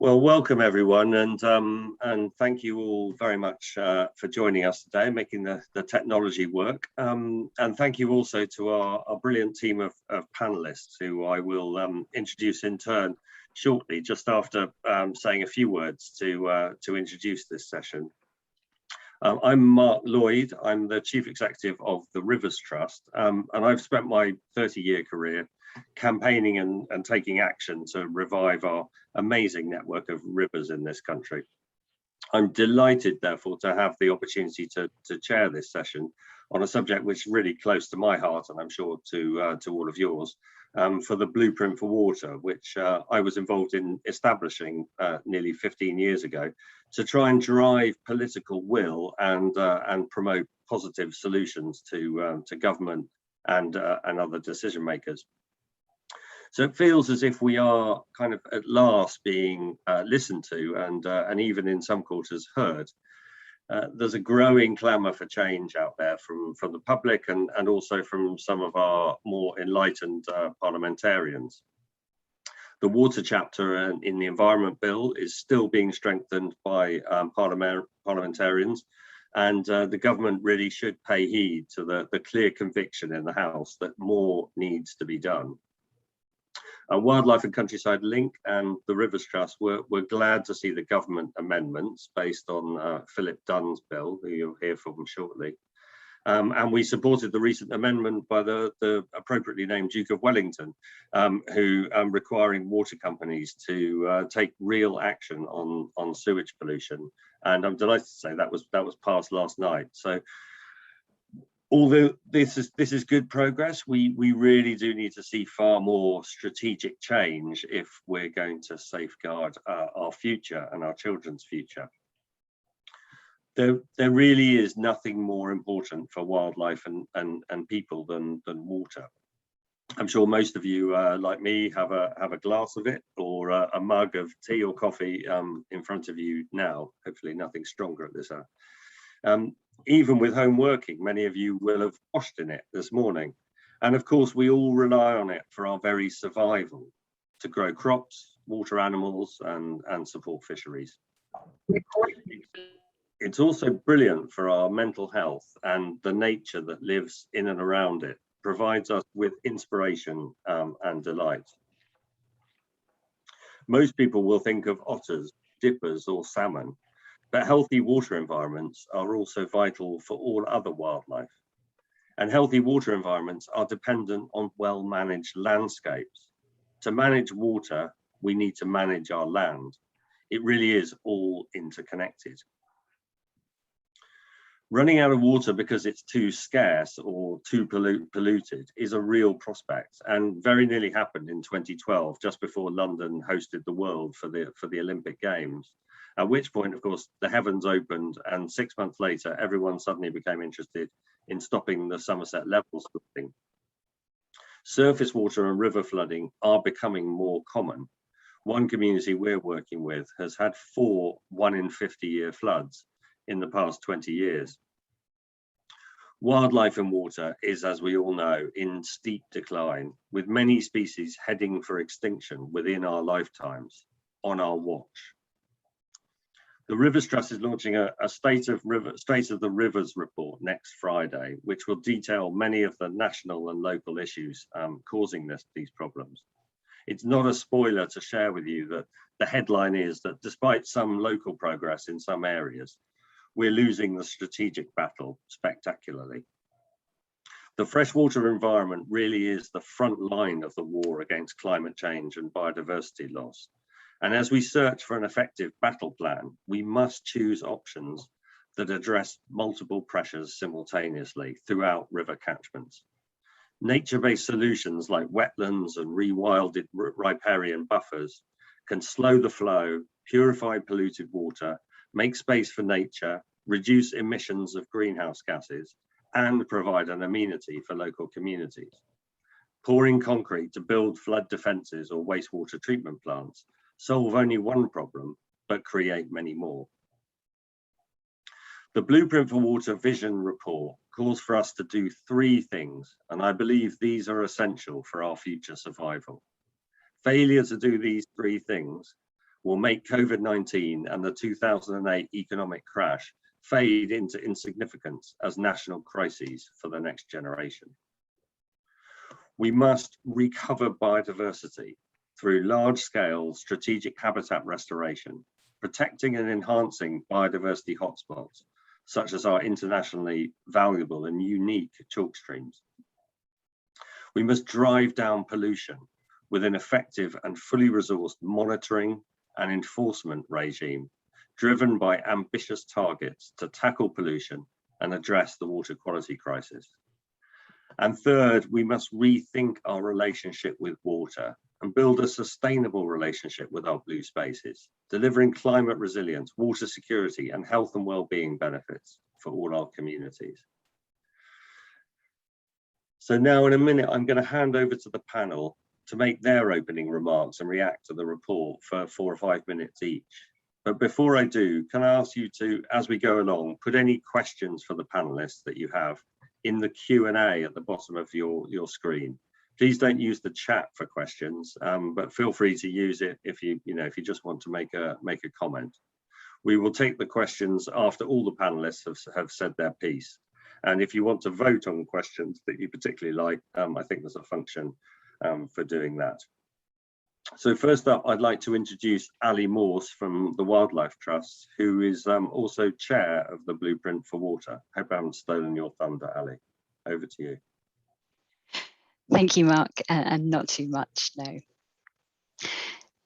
Well, welcome everyone, and thank you all very much for joining us today, making the technology work. And thank you also to our brilliant team of panelists, who I will introduce in turn shortly, just after saying a few words to introduce this session. I'm Lloyd. I'm the Chief Executive of the Rivers Trust, and I've spent my 30-year career campaigning and taking action to revive our amazing network of rivers in this country. I'm delighted, therefore, to have the opportunity to chair this session on a subject which is really close to my heart, and I'm sure to all of yours, for the Blueprint for Water, which I was involved in establishing nearly 15 years ago to try and drive political will and promote positive solutions to government and other decision makers. So it feels as if we are kind of at last being listened to and even in some quarters heard. There's a growing clamour for change out there from the public and also from some of our more enlightened parliamentarians. The water chapter in the Environment Bill is still being strengthened by parliamentarians, and the government really should pay heed to the clear conviction in the House that more needs to be done. Wildlife and Countryside Link and the Rivers Trust were glad to see the government amendments based on Phillip Dunne's bill, who you'll hear from shortly. And we supported the recent amendment by the appropriately named Duke of Wellington, who requiring water companies to take real action on sewage pollution. And I'm delighted to say that was passed last night. So although this is good progress, we really do need to see far more strategic change if we're going to safeguard our future and our children's future. There really is nothing more important for wildlife and people than water. I'm sure most of you, like me, have a glass of it or a mug of tea or coffee in front of you now. Hopefully nothing stronger at this hour. Even with home working, many of you will have washed in it this morning. And of course, we all rely on it for our very survival, to grow crops, water animals, and support fisheries. It's also brilliant for our mental health, and the nature that lives in and around it provides us with inspiration and delight. Most people will think of otters, dippers, or salmon, but healthy water environments are also vital for all other wildlife. And healthy water environments are dependent on well-managed landscapes. To manage water, we need to manage our land. It really is all interconnected. Running out of water because it's too scarce or too polluted is a real prospect, and very nearly happened in 2012, just before London hosted the world for the Olympic Games. At which point, of course, the heavens opened, and 6 months later, everyone suddenly became interested in stopping the Somerset levels flooding. Surface water and river flooding are becoming more common. One community we're working with has had 4 1-in-50-year floods in the past 20 years. Wildlife and water is, as we all know, in steep decline, with many species heading for extinction within our lifetimes, on our watch. The Rivers Trust is launching a State of the Rivers report next Friday, which will detail many of the national and local issues causing these problems. It's not a spoiler to share with you that the headline is that despite some local progress in some areas, we're losing the strategic battle spectacularly. The freshwater environment really is the front line of the war against climate change and biodiversity loss. And as we search for an effective battle plan, we must choose options that address multiple pressures simultaneously throughout river catchments. Nature-based solutions like wetlands and rewilded riparian buffers can slow the flow, purify polluted water, make space for nature, reduce emissions of greenhouse gases, and provide an amenity for local communities. Pouring concrete to build flood defences or wastewater treatment plants solve only one problem, but create many more. The Blueprint for Water Vision report calls for us to do 3 things, and I believe these are essential for our future survival. Failure to do these 3 things will make COVID-19 and the 2008 economic crash fade into insignificance as national crises for the next generation. We must recover biodiversity through large-scale strategic habitat restoration, protecting and enhancing biodiversity hotspots, such as our internationally valuable and unique chalk streams. We must drive down pollution with an effective and fully resourced monitoring and enforcement regime, driven by ambitious targets to tackle pollution and address the water quality crisis. And third, we must rethink our relationship with water and build a sustainable relationship with our blue spaces, delivering climate resilience, water security, and health and well-being benefits for all our communities. So now in a minute, I'm going to hand over to the panel to make their opening remarks and react to the report for 4 or 5 minutes each. But before I do, can I ask you to, as we go along, put any questions for the panelists that you have in the Q&A at the bottom of your screen. Please don't use the chat for questions, but feel free to use it if you just want to make a comment. We will take the questions after all the panelists have said their piece. And if you want to vote on questions that you particularly like, I think there's a function for doing that. So first up, I'd like to introduce Ali Morse from the Wildlife Trust, who is also chair of the Blueprint for Water. Hope I haven't stolen your thunder, Ali. Over to you. Thank you, Mark, and not too much, no.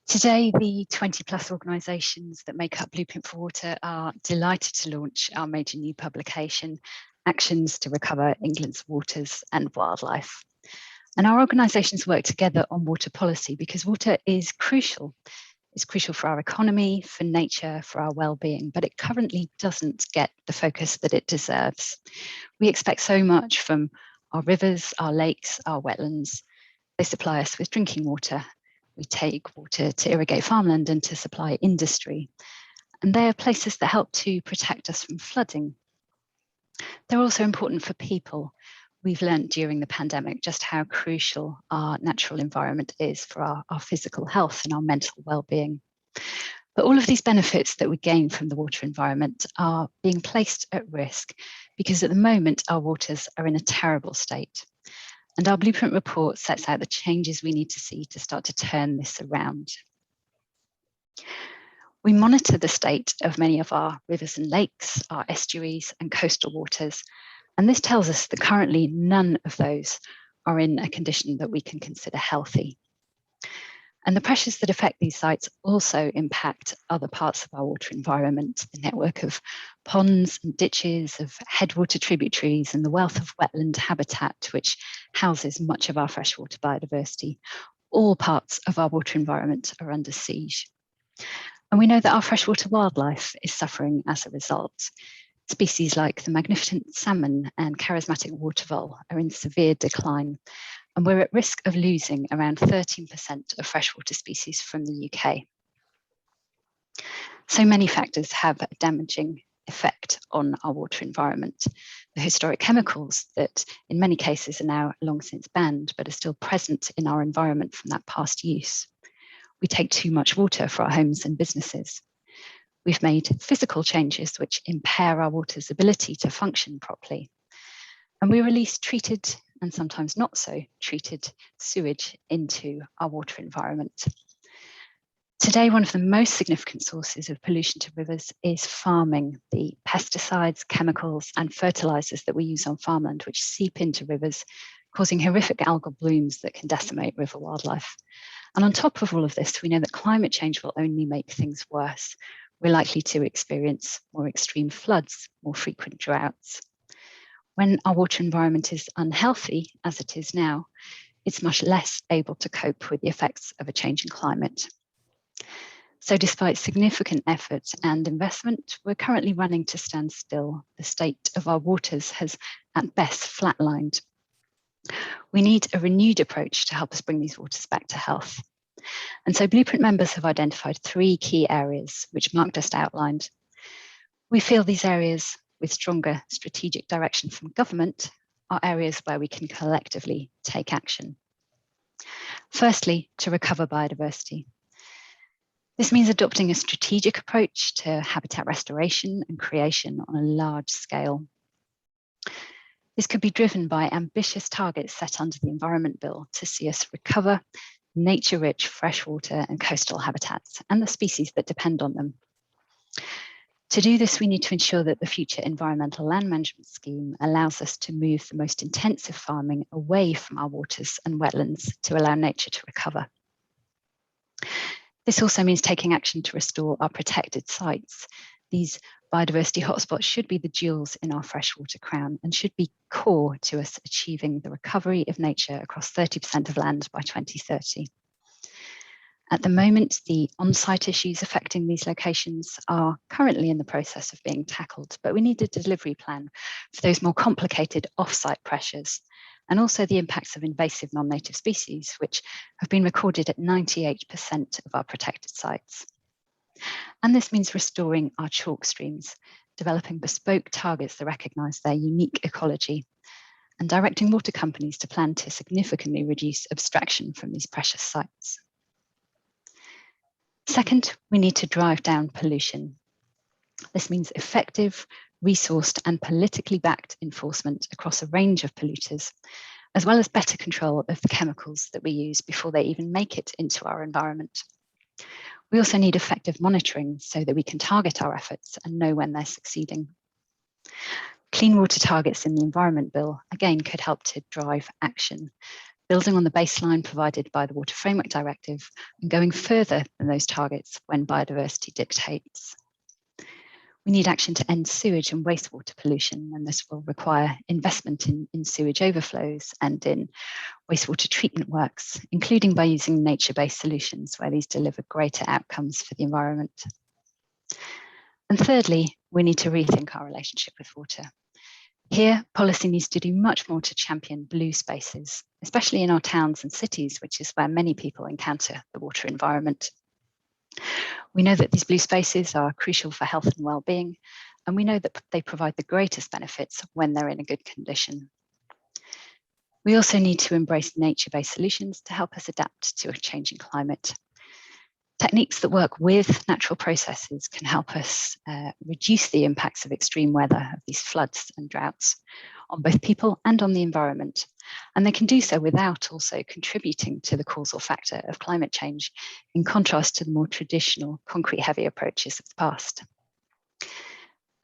Today, the 20+ organisations that make up Blueprint for Water are delighted to launch our major new publication, Actions to Recover England's Waters and Wildlife. And our organisations work together on water policy because water is crucial. It's crucial for our economy, for nature, for our well-being, but it currently doesn't get the focus that it deserves. We expect so much from our rivers, our lakes, our wetlands. They supply us with drinking water. We take water to irrigate farmland and to supply industry. And they are places that help to protect us from flooding. They're also important for people. We've learned during the pandemic just how crucial our natural environment is for our physical health and our mental well-being. But all of these benefits that we gain from the water environment are being placed at risk because at the moment our waters are in a terrible state. And our Blueprint report sets out the changes we need to see to start to turn this around. We monitor the state of many of our rivers and lakes, our estuaries and coastal waters. And this tells us that currently none of those are in a condition that we can consider healthy. And the pressures that affect these sites also impact other parts of our water environment, the network of ponds and ditches, of headwater tributaries, and the wealth of wetland habitat, which houses much of our freshwater biodiversity. All parts of our water environment are under siege. And we know that our freshwater wildlife is suffering as a result. Species like the magnificent salmon and charismatic water vole are in severe decline, and we're at risk of losing around 13% of freshwater species from the UK. So many factors have a damaging effect on our water environment. The historic chemicals that in many cases are now long since banned, but are still present in our environment from that past use. We take too much water for our homes and businesses. We've made physical changes which impair our water's ability to function properly. And we release treated and sometimes not so treated sewage into our water environment. Today, one of the most significant sources of pollution to rivers is farming, the pesticides, chemicals, and fertilizers that we use on farmland, which seep into rivers, causing horrific algal blooms that can decimate river wildlife. And on top of all of this, we know that climate change will only make things worse. We're likely to experience more extreme floods, more frequent droughts. When our water environment is unhealthy, as it is now, it's much less able to cope with the effects of a changing climate. So despite significant effort and investment, we're currently running to stand still. The state of our waters has at best flatlined. We need a renewed approach to help us bring these waters back to health. And so Blueprint members have identified 3 key areas, which Mark just outlined. We feel these areas with stronger strategic direction from government are areas where we can collectively take action. Firstly, to recover biodiversity. This means adopting a strategic approach to habitat restoration and creation on a large scale. This could be driven by ambitious targets set under the Environment Bill to see us recover nature-rich freshwater and coastal habitats and the species that depend on them. To do this, we need to ensure that the future environmental land management scheme allows us to move the most intensive farming away from our waters and wetlands to allow nature to recover. This also means taking action to restore our protected sites. These biodiversity hotspots should be the jewels in our freshwater crown and should be core to us achieving the recovery of nature across 30% of land by 2030. At the moment, the on-site issues affecting these locations are currently in the process of being tackled, but we need a delivery plan for those more complicated off-site pressures, and also the impacts of invasive non-native species, which have been recorded at 98% of our protected sites. And this means restoring our chalk streams, developing bespoke targets that recognise their unique ecology, and directing water companies to plan to significantly reduce abstraction from these precious sites. Second, we need to drive down pollution. This means effective, resourced and politically backed enforcement across a range of polluters, as well as better control of the chemicals that we use before they even make it into our environment. We also need effective monitoring so that we can target our efforts and know when they're succeeding. Clean water targets in the Environment Bill, again, could help to drive action, building on the baseline provided by the Water Framework Directive and going further than those targets when biodiversity dictates. We need action to end sewage and wastewater pollution, and this will require investment in sewage overflows and in wastewater treatment works, including by using nature-based solutions where these deliver greater outcomes for the environment. And thirdly, we need to rethink our relationship with water. Here, policy needs to do much more to champion blue spaces, especially in our towns and cities, which is where many people encounter the water environment. We know that these blue spaces are crucial for health and well-being, and we know that they provide the greatest benefits when they're in a good condition. We also need to embrace nature-based solutions to help us adapt to a changing climate. Techniques that work with natural processes can help us reduce the impacts of extreme weather, of these floods and droughts, on both people and on the environment. And they can do so without also contributing to the causal factor of climate change, in contrast to the more traditional concrete-heavy approaches of the past.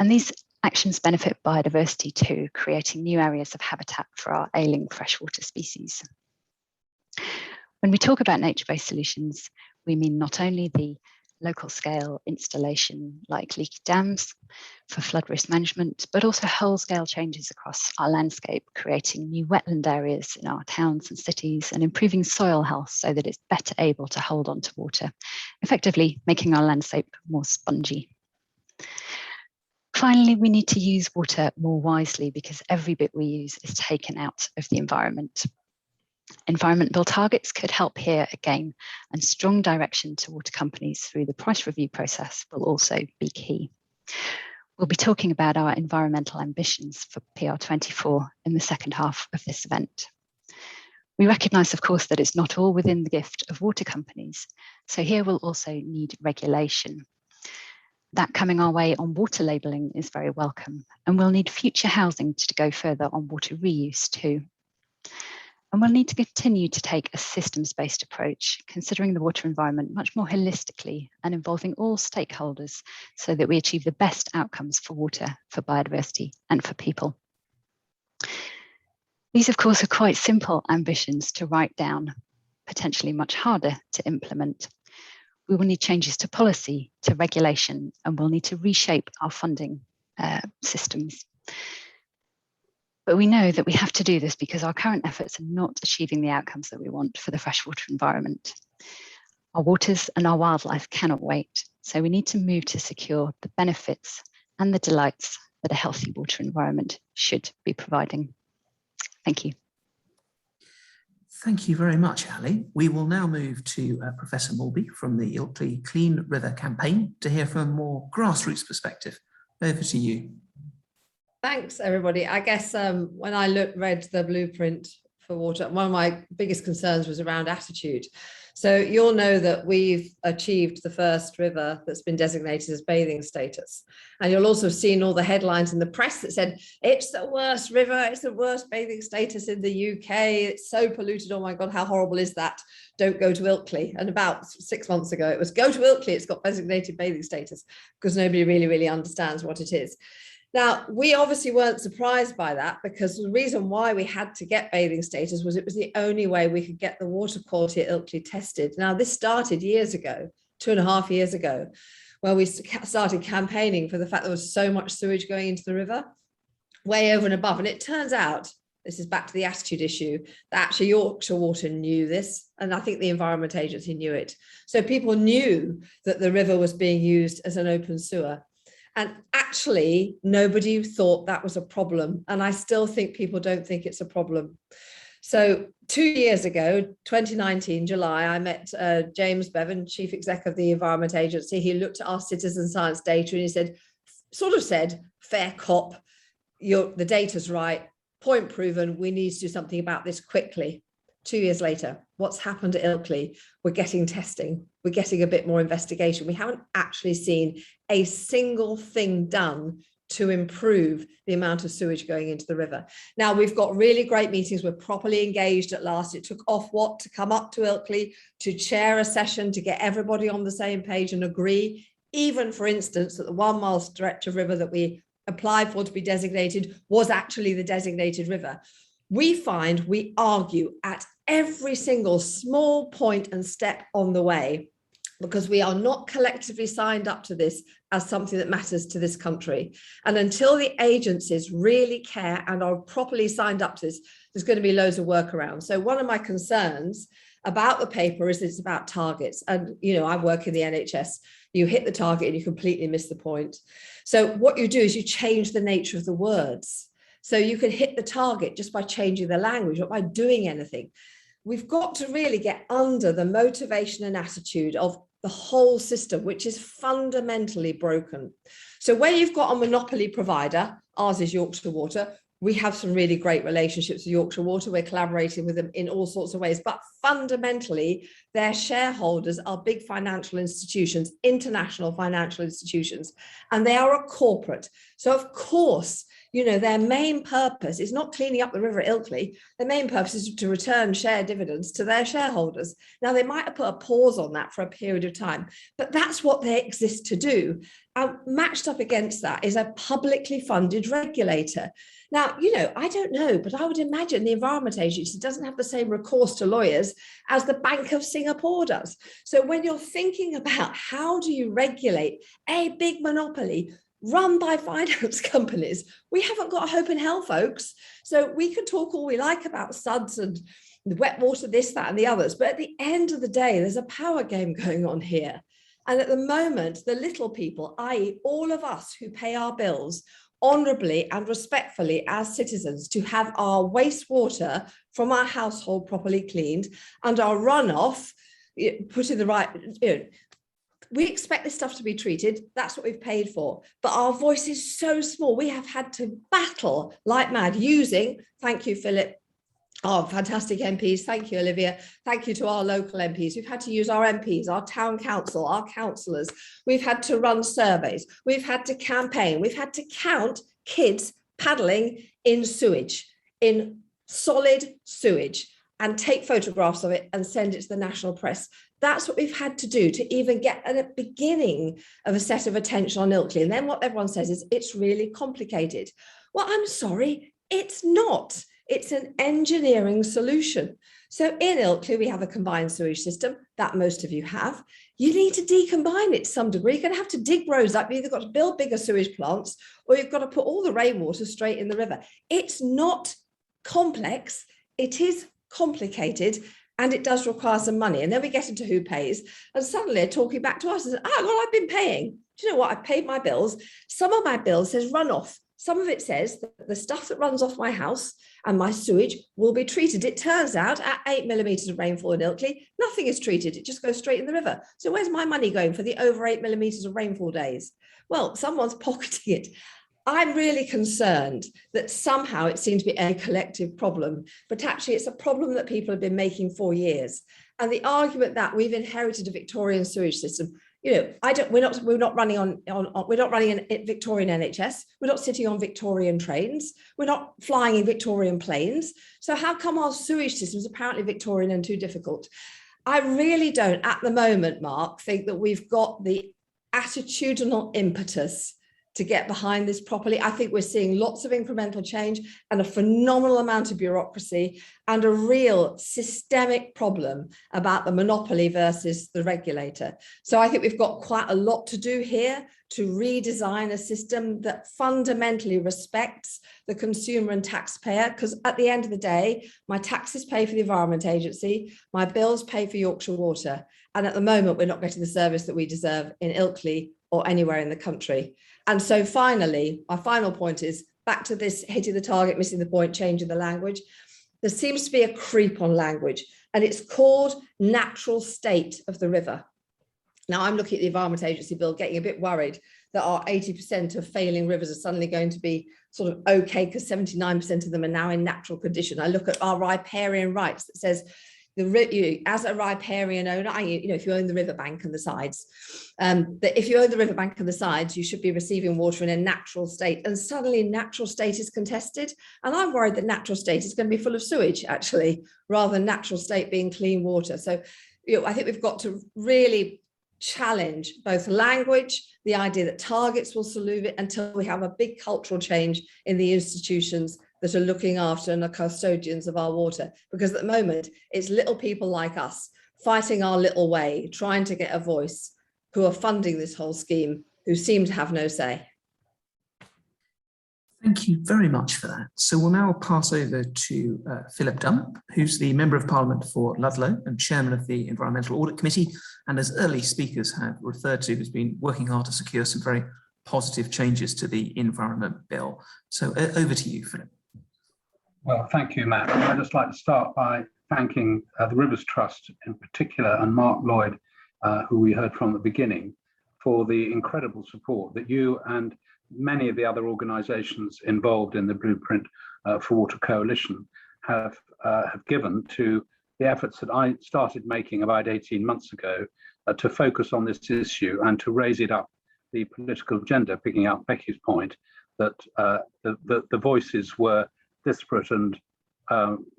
And these actions benefit biodiversity too, creating new areas of habitat for our ailing freshwater species. When we talk about nature-based solutions, we mean not only the local scale installation like leaky dams for flood risk management, but also whole scale changes across our landscape, creating new wetland areas in our towns and cities and improving soil health so that it's better able to hold on to water, effectively making our landscape more spongy. Finally, we need to use water more wisely because every bit we use is taken out of the environment. Environment Bill targets could help here again, and strong direction to water companies through the price review process will also be key. We'll be talking about our environmental ambitions for PR24 in the second half of this event. We recognise, of course, that it's not all within the gift of water companies, so here we'll also need regulation. That coming our way on water labelling is very welcome, and we'll need future housing to go further on water reuse too. And we'll need to continue to take a systems-based approach, considering the water environment much more holistically and involving all stakeholders so that we achieve the best outcomes for water, for biodiversity and for people. These, of course, are quite simple ambitions to write down, potentially much harder to implement. We will need changes to policy, to regulation, and we'll need to reshape our funding systems. But we know that we have to do this because our current efforts are not achieving the outcomes that we want for the freshwater environment. Our waters and our wildlife cannot wait, so we need to move to secure the benefits and the delights that a healthy water environment should be providing. Thank you. Thank you very much, Ali. We will now move to Professor Malby from the Ilkley Clean River Campaign to hear from a more grassroots perspective. Over to you. Thanks, everybody. I guess when I read the blueprint for water, one of my biggest concerns was around attitude. So you'll know that we've achieved the first river that's been designated as bathing status. And you'll also have seen all the headlines in the press that said, it's the worst river, it's the worst bathing status in the UK, it's so polluted, oh my God, how horrible is that? Don't go to Ilkley. And about 6 months ago, it was go to Ilkley, it's got designated bathing status, because nobody really understands what it is. Now, we obviously weren't surprised by that, because the reason why we had to get bathing status was it was the only way we could get the water quality at Ilkley tested. Now, this started years ago, 2.5 years ago, where we started campaigning for the fact there was so much sewage going into the river, way over and above. And it turns out, this is back to the attitude issue, that actually Yorkshire Water knew this, and I think the Environment Agency knew it. So people knew that the river was being used as an open sewer. And actually, nobody thought that was a problem. And I still think people don't think it's a problem. So 2 years ago, 2019, July, I met James Bevan, Chief Exec of the Environment Agency. He looked at our citizen science data and he said, fair cop, the data's right, point proven, we need to do something about this quickly. 2 years later, what's happened at Ilkley? We're getting testing. We're getting a bit more investigation. We haven't actually seen a single thing done to improve the amount of sewage going into the river. Now, we've got really great meetings. We're properly engaged at last. It took Ofwat to come up to Ilkley to chair a session to get everybody on the same page and agree, even, for instance, that the 1 mile stretch of river that we applied for to be designated was actually the designated river. We find we argue at every single small point and step on the way, because we are not collectively signed up to this as something that matters to this country. And until the agencies really care and are properly signed up to this, there's going to be loads of work around. So one of my concerns about the paper is that it's about targets. And, you know, I work in the NHS. You hit the target and you completely miss the point. So what you do is you change the nature of the words. So you can hit the target just by changing the language, not by doing anything. We've got to really get under the motivation and attitude of the whole system, which is fundamentally broken. So where you've got a monopoly provider, ours is Yorkshire Water, we have some really great relationships with Yorkshire Water. We're collaborating with them in all sorts of ways, but fundamentally, their shareholders are big financial institutions, international financial institutions, and they are a corporate. So of course, you know, their main purpose is not cleaning up the river at Ilkley. Their main purpose is to return share dividends to their shareholders. Now, they might have put a pause on that for a period of time, but that's what they exist to do. Matched up against that is a publicly funded regulator. Now, you know, I don't know, but I would imagine the Environment Agency doesn't have the same recourse to lawyers as the Bank of Singapore does. So when you're thinking about how do you regulate a big monopoly run by finance companies, we haven't got hope in hell, folks. So we can talk all we like about SUDs and the wet water, this, that, and the others. But at the end of the day, there's a power game going on here. And at the moment, the little people, i.e. all of us who pay our bills honourably and respectfully as citizens to have our wastewater from our household properly cleaned and our runoff put in the right, you know, we expect this stuff to be treated. That's what we've paid for. But our voice is so small. We have had to battle like mad using, thank you, Phillip, our fantastic MPs. Thank you, Olivia. Thank you to our local MPs. We've had to use our MPs, our town council, our councillors. We've had to run surveys. We've had to campaign. We've had to count kids paddling in sewage, in solid sewage, and take photographs of it and send it to the national press. That's what we've had to do to even get at a beginning of a set of attention on Ilkley. And then what everyone says is it's really complicated. Well, I'm sorry, it's not. It's an engineering solution. So in Ilkley, we have a combined sewage system that most of you have. You need to decombine it to some degree. You're going to have to dig roads up. You've either got to build bigger sewage plants or you've got to put all the rainwater straight in the river. It's not complex. It is complicated. And it does require some money. And then we get into who pays. And suddenly they're talking back to us and say, oh, well, I've been paying. Do you know what? I've paid my bills. Some of my bills says runoff. Some of it says that the stuff that runs off my house and my sewage will be treated. It turns out at 8 millimetres of rainfall in Ilkley, nothing is treated. It just goes straight in the river. So where's my money going for the over 8 millimetres of rainfall days? Well, someone's pocketing it. I'm really concerned that somehow it seems to be a collective problem, but actually it's a problem that people have been making for years. And the argument that we've inherited a Victorian sewage system, you know, we're not running a Victorian NHS. We're not sitting on Victorian trains. We're not flying in Victorian planes. So how come our sewage system is apparently Victorian and too difficult? I really don't, at the moment, Mark, think that we've got the attitudinal impetus to get behind this properly. I think we're seeing lots of incremental change and a phenomenal amount of bureaucracy and a real systemic problem about the monopoly versus the regulator. So I think we've got quite a lot to do here to redesign a system that fundamentally respects the consumer and taxpayer, because at the end of the day, my taxes pay for the Environment Agency, my bills pay for Yorkshire Water. And at the moment, we're not getting the service that we deserve in Ilkley or anywhere in the country. And so finally, my final point is back to this hitting the target, missing the point, changing the language. There seems to be a creep on language, and it's called natural state of the river. Now, I'm looking at the Environment Agency bill, getting a bit worried that our 80% of failing rivers are suddenly going to be sort of okay because 79% of them are now in natural condition. I look at our riparian rights that says, as a riparian owner, if you own the riverbank and the sides, that if you own the riverbank and the sides, you should be receiving water in a natural state. And suddenly natural state is contested. And I'm worried that natural state is going to be full of sewage, actually, rather than natural state being clean water. So, I think we've got to really challenge both language, the idea that targets will solve it, until we have a big cultural change in the institutions that are looking after and are custodians of our water. Because at the moment, it's little people like us fighting our little way, trying to get a voice, who are funding this whole scheme, who seem to have no say. Thank you very much for that. So we'll now pass over to Phillip Dunne, who's the Member of Parliament for Ludlow and Chairman of the Environmental Audit Committee, and as early speakers have referred to, has been working hard to secure some very positive changes to the Environment Bill. So over to you, Phillip. Well, thank you, Matt. I'd just like to start by thanking the Rivers Trust in particular, and Mark Lloyd, who we heard from at the beginning, for the incredible support that you and many of the other organisations involved in the Blueprint for Water Coalition have given to the efforts that I started making about 18 months ago to focus on this issue and to raise it up the political agenda, picking up Becky's point that the voices were disparate and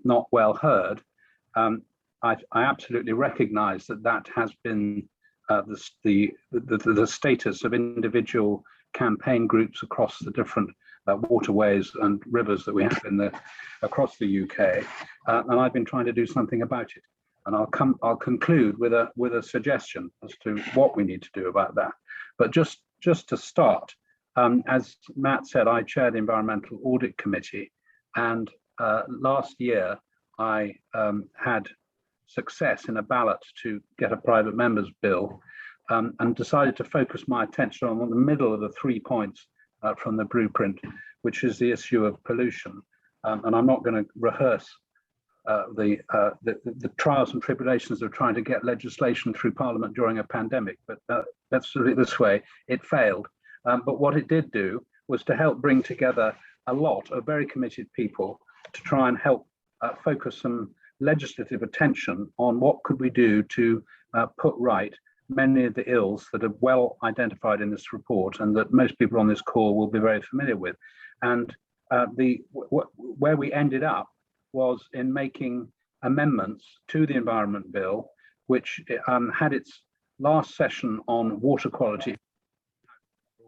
not well heard. I absolutely recognise that has been the status of individual campaign groups across the different waterways and rivers that we have across the UK, and I've been trying to do something about it. And I'll conclude with a suggestion as to what we need to do about that. But just to start, as Matt said, I chair the Environmental Audit Committee. And last year, I had success in a ballot to get a private member's bill, and decided to focus my attention on the middle of the 3 points from the blueprint, which is the issue of pollution. And I'm not going to rehearse the trials and tribulations of trying to get legislation through Parliament during a pandemic, but let's put it this way, it failed. But what it did do was to help bring together a lot of very committed people to try and help focus some legislative attention on what could we do to put right many of the ills that are well identified in this report and that most people on this call will be very familiar with. And where we ended up was in making amendments to the Environment Bill, which had its last session on water quality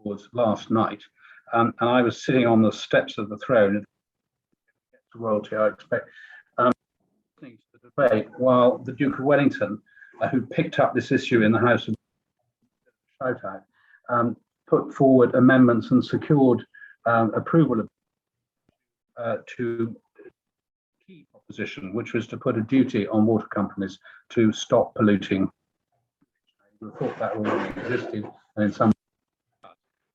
was last night. And I was sitting on the steps of the throne, royalty, I expect, listening to the debate while the Duke of Wellington, who picked up this issue in the House of Shout Out, put forward amendments and secured approval of to key proposition, which was to put a duty on water companies to stop polluting. I thought that already existed, and in some.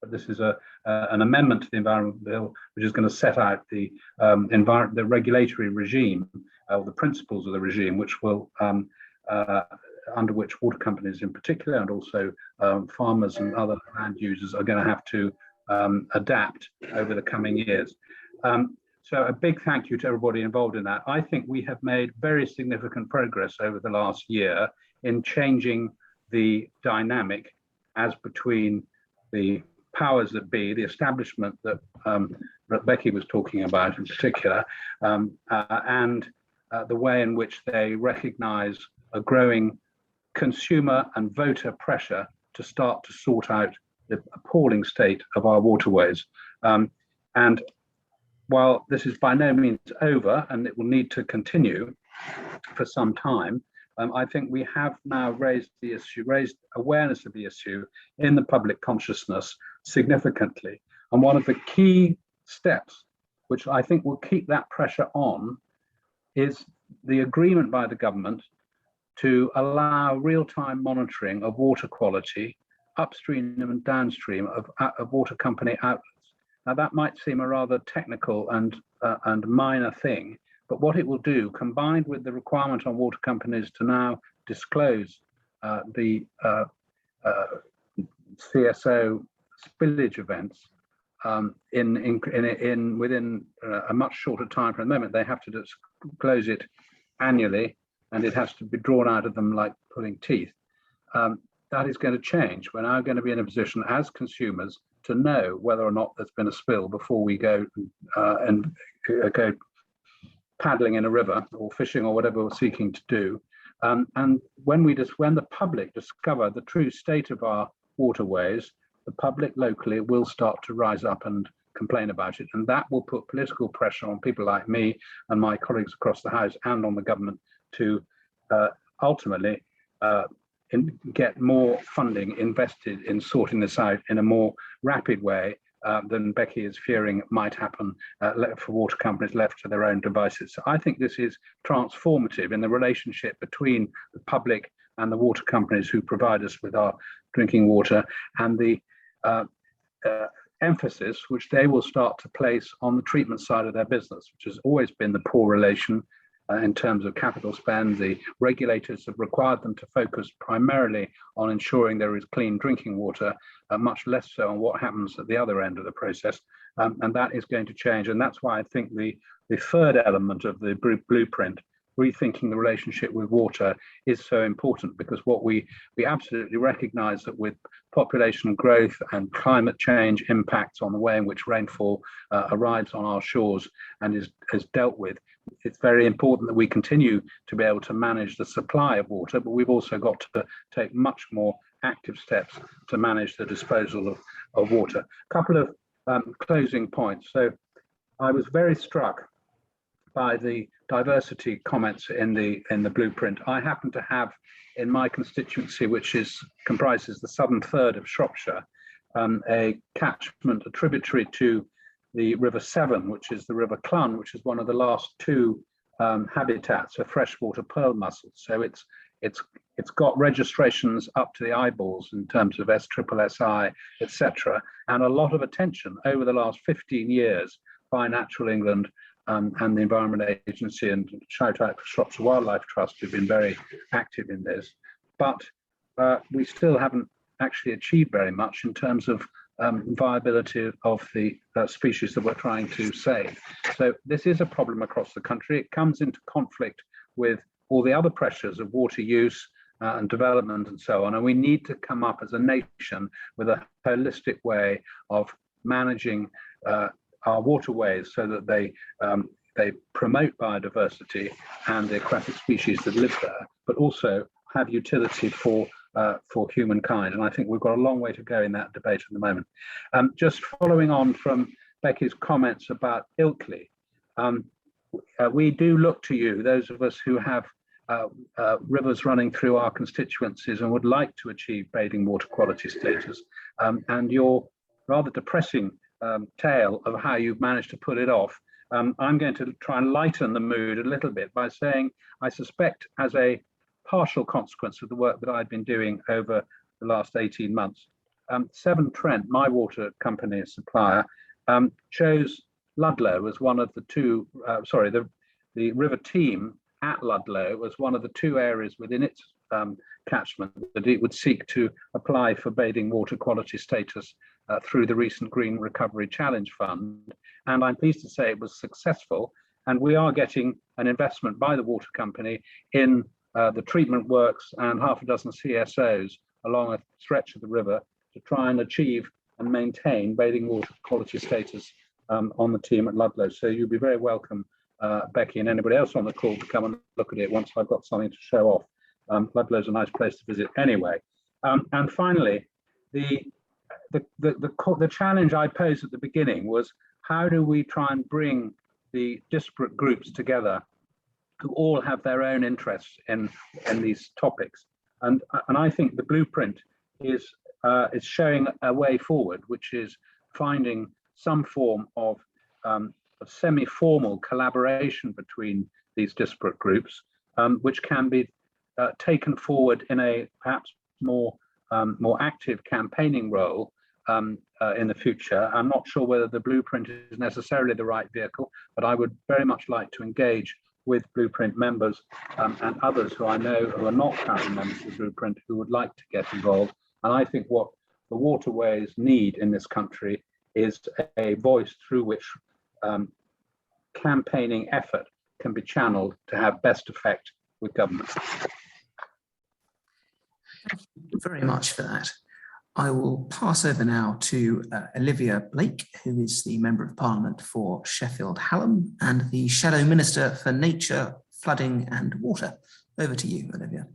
But this is an amendment to the Environment Bill, which is going to set out the regulatory regime, or the principles of the regime, which will under which water companies in particular, and also farmers and other land users, are going to have to adapt over the coming years. So a big thank you to everybody involved in that. I think we have made very significant progress over the last year in changing the dynamic as between the powers that be, the establishment that Becky was talking about in particular, and the way in which they recognise a growing consumer and voter pressure to start to sort out the appalling state of our waterways. And while this is by no means over and it will need to continue for some time, I think we have now raised awareness of the issue in the public consciousness significantly. And one of the key steps, which I think will keep that pressure on, is the agreement by the government to allow real-time monitoring of water quality upstream and downstream of water company outlets. Now that might seem a rather technical and minor thing, but what it will do, combined with the requirement on water companies to now disclose the CSO spillage events within a much shorter time frame. At the moment, they have to disclose it annually, and it has to be drawn out of them like pulling teeth. That is going to change. We're now going to be in a position as consumers to know whether or not there's been a spill before we go and go paddling in a river or fishing or whatever we're seeking to do. And when the public discover the true state of our waterways, the public locally will start to rise up and complain about it. And that will put political pressure on people like me and my colleagues across the House and on the government to ultimately get more funding invested in sorting this out in a more rapid way than Becky is fearing might happen for water companies left to their own devices. So I think this is transformative in the relationship between the public and the water companies who provide us with our drinking water, and the emphasis which they will start to place on the treatment side of their business, which has always been the poor relation in terms of capital spend. The regulators have required them to focus primarily on ensuring there is clean drinking water, much less so on what happens at the other end of the process. And that is going to change. And that's why I think the third element of the blueprint, rethinking the relationship with water, is so important, because what we absolutely recognize that with population growth and climate change impacts on the way in which rainfall arrives on our shores and is dealt with, it's very important that we continue to be able to manage the supply of water, but we've also got to take much more active steps to manage the disposal of water. A couple of closing points. So I was very struck by the diversity comments in the blueprint. I happen to have in my constituency, which comprises the southern third of Shropshire, a catchment, a tributary to the River Severn, which is the River Clun, which is one of the last two habitats of freshwater pearl mussels. So it's got registrations up to the eyeballs in terms of SSSI, etc., and a lot of attention over the last 15 years by Natural England and the Environment Agency, and shout out to Shropshire Wildlife Trust, who've been very active in this. But we still haven't actually achieved very much in terms of viability of the species that we're trying to save. So this is a problem across the country. It comes into conflict with all the other pressures of water use and development and so on. And we need to come up as a nation with a holistic way of managing our waterways so that they promote biodiversity and the aquatic species that live there, but also have utility for humankind. And I think we've got a long way to go in that debate at the moment. Just following on from Becky's comments about Ilkley, we do look to you, those of us who have rivers running through our constituencies and would like to achieve bathing water quality status, and your rather depressing tale of how you've managed to put it off. I'm going to try and lighten the mood a little bit by saying I suspect, as a partial consequence of the work that I've been doing over the last 18 months, Severn Trent, my water company supplier, chose Ludlow as one of the the River Team at Ludlow was one of the two areas within its catchment, that it would seek to apply for bathing water quality status through the recent Green Recovery Challenge Fund. And I'm pleased to say it was successful. And we are getting an investment by the water company in the treatment works and half a dozen CSOs along a stretch of the river to try and achieve and maintain bathing water quality status on the team at Ludlow. So you'll be very welcome, Becky, and anybody else on the call to come and look at it once I've got something to show off. Ludlow's a nice place to visit anyway. And finally, the challenge I posed at the beginning was, how do we try and bring the disparate groups together who all have their own interests in these topics? And I think the blueprint is showing a way forward, which is finding some form of semi-formal collaboration between these disparate groups, which can be taken forward in a perhaps more active campaigning role in the future. I'm not sure whether the blueprint is necessarily the right vehicle, but I would very much like to engage with Blueprint members and others who I know who are not currently members of Blueprint who would like to get involved. And I think what the waterways need in this country is a voice through which campaigning effort can be channeled to have best effect with government. Thank you very much for that. I will pass over now to Olivia Blake, who is the Member of Parliament for Sheffield Hallam and the Shadow Minister for Nature, Flooding and Water. Over to you, Olivia.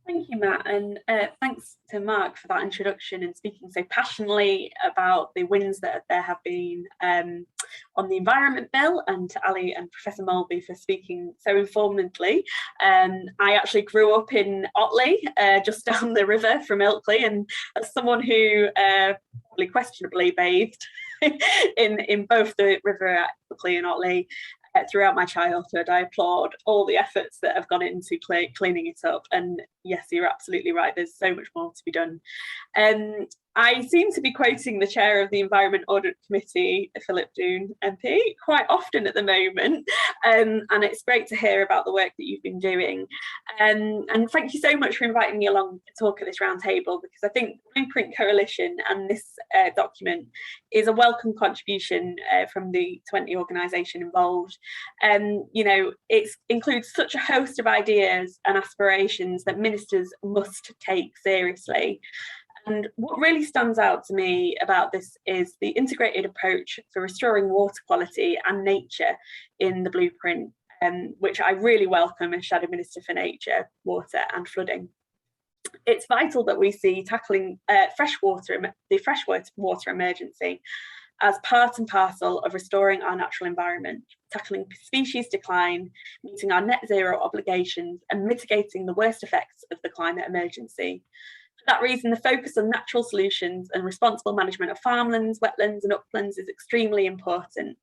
Thank you, Matt, and thanks to Mark for that introduction and speaking so passionately about the wins that there have been on the Environment Bill, and to Ali and Professor Malby for speaking so informedly. I actually grew up in Otley, just down the river from Ilkley, and as someone who probably questionably bathed in both the river at Ilkley and Otley, throughout my childhood, I applaud all the efforts that have gone into cleaning it up. And yes, you're absolutely right, there's so much more to be done. I seem to be quoting the chair of the Environment Audit Committee, Phillip Dunne MP, quite often at the moment. And it's great to hear about the work that you've been doing. And thank you so much for inviting me along to talk at this roundtable, because I think the Blueprint Coalition and this document is a welcome contribution from the 20 organisation involved. You know, it includes such a host of ideas and aspirations that ministers must take seriously. And what really stands out to me about this is the integrated approach for restoring water quality and nature in the blueprint, which I really welcome as Shadow Minister for Nature, Water and Flooding. It's vital that we see tackling the freshwater emergency as part and parcel of restoring our natural environment, tackling species decline, meeting our net zero obligations and mitigating the worst effects of the climate emergency. For that reason, the focus on natural solutions and responsible management of farmlands, wetlands and uplands is extremely important.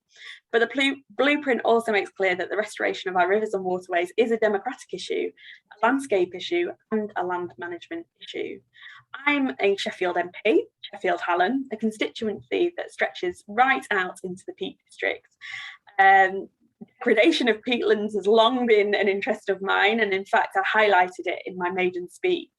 But the blueprint also makes clear that the restoration of our rivers and waterways is a democratic issue, a landscape issue and a land management issue. I'm a Sheffield MP, Sheffield Hallam, a constituency that stretches right out into the Peak District. Degradation of peatlands has long been an interest of mine, and in fact I highlighted it in my maiden speech.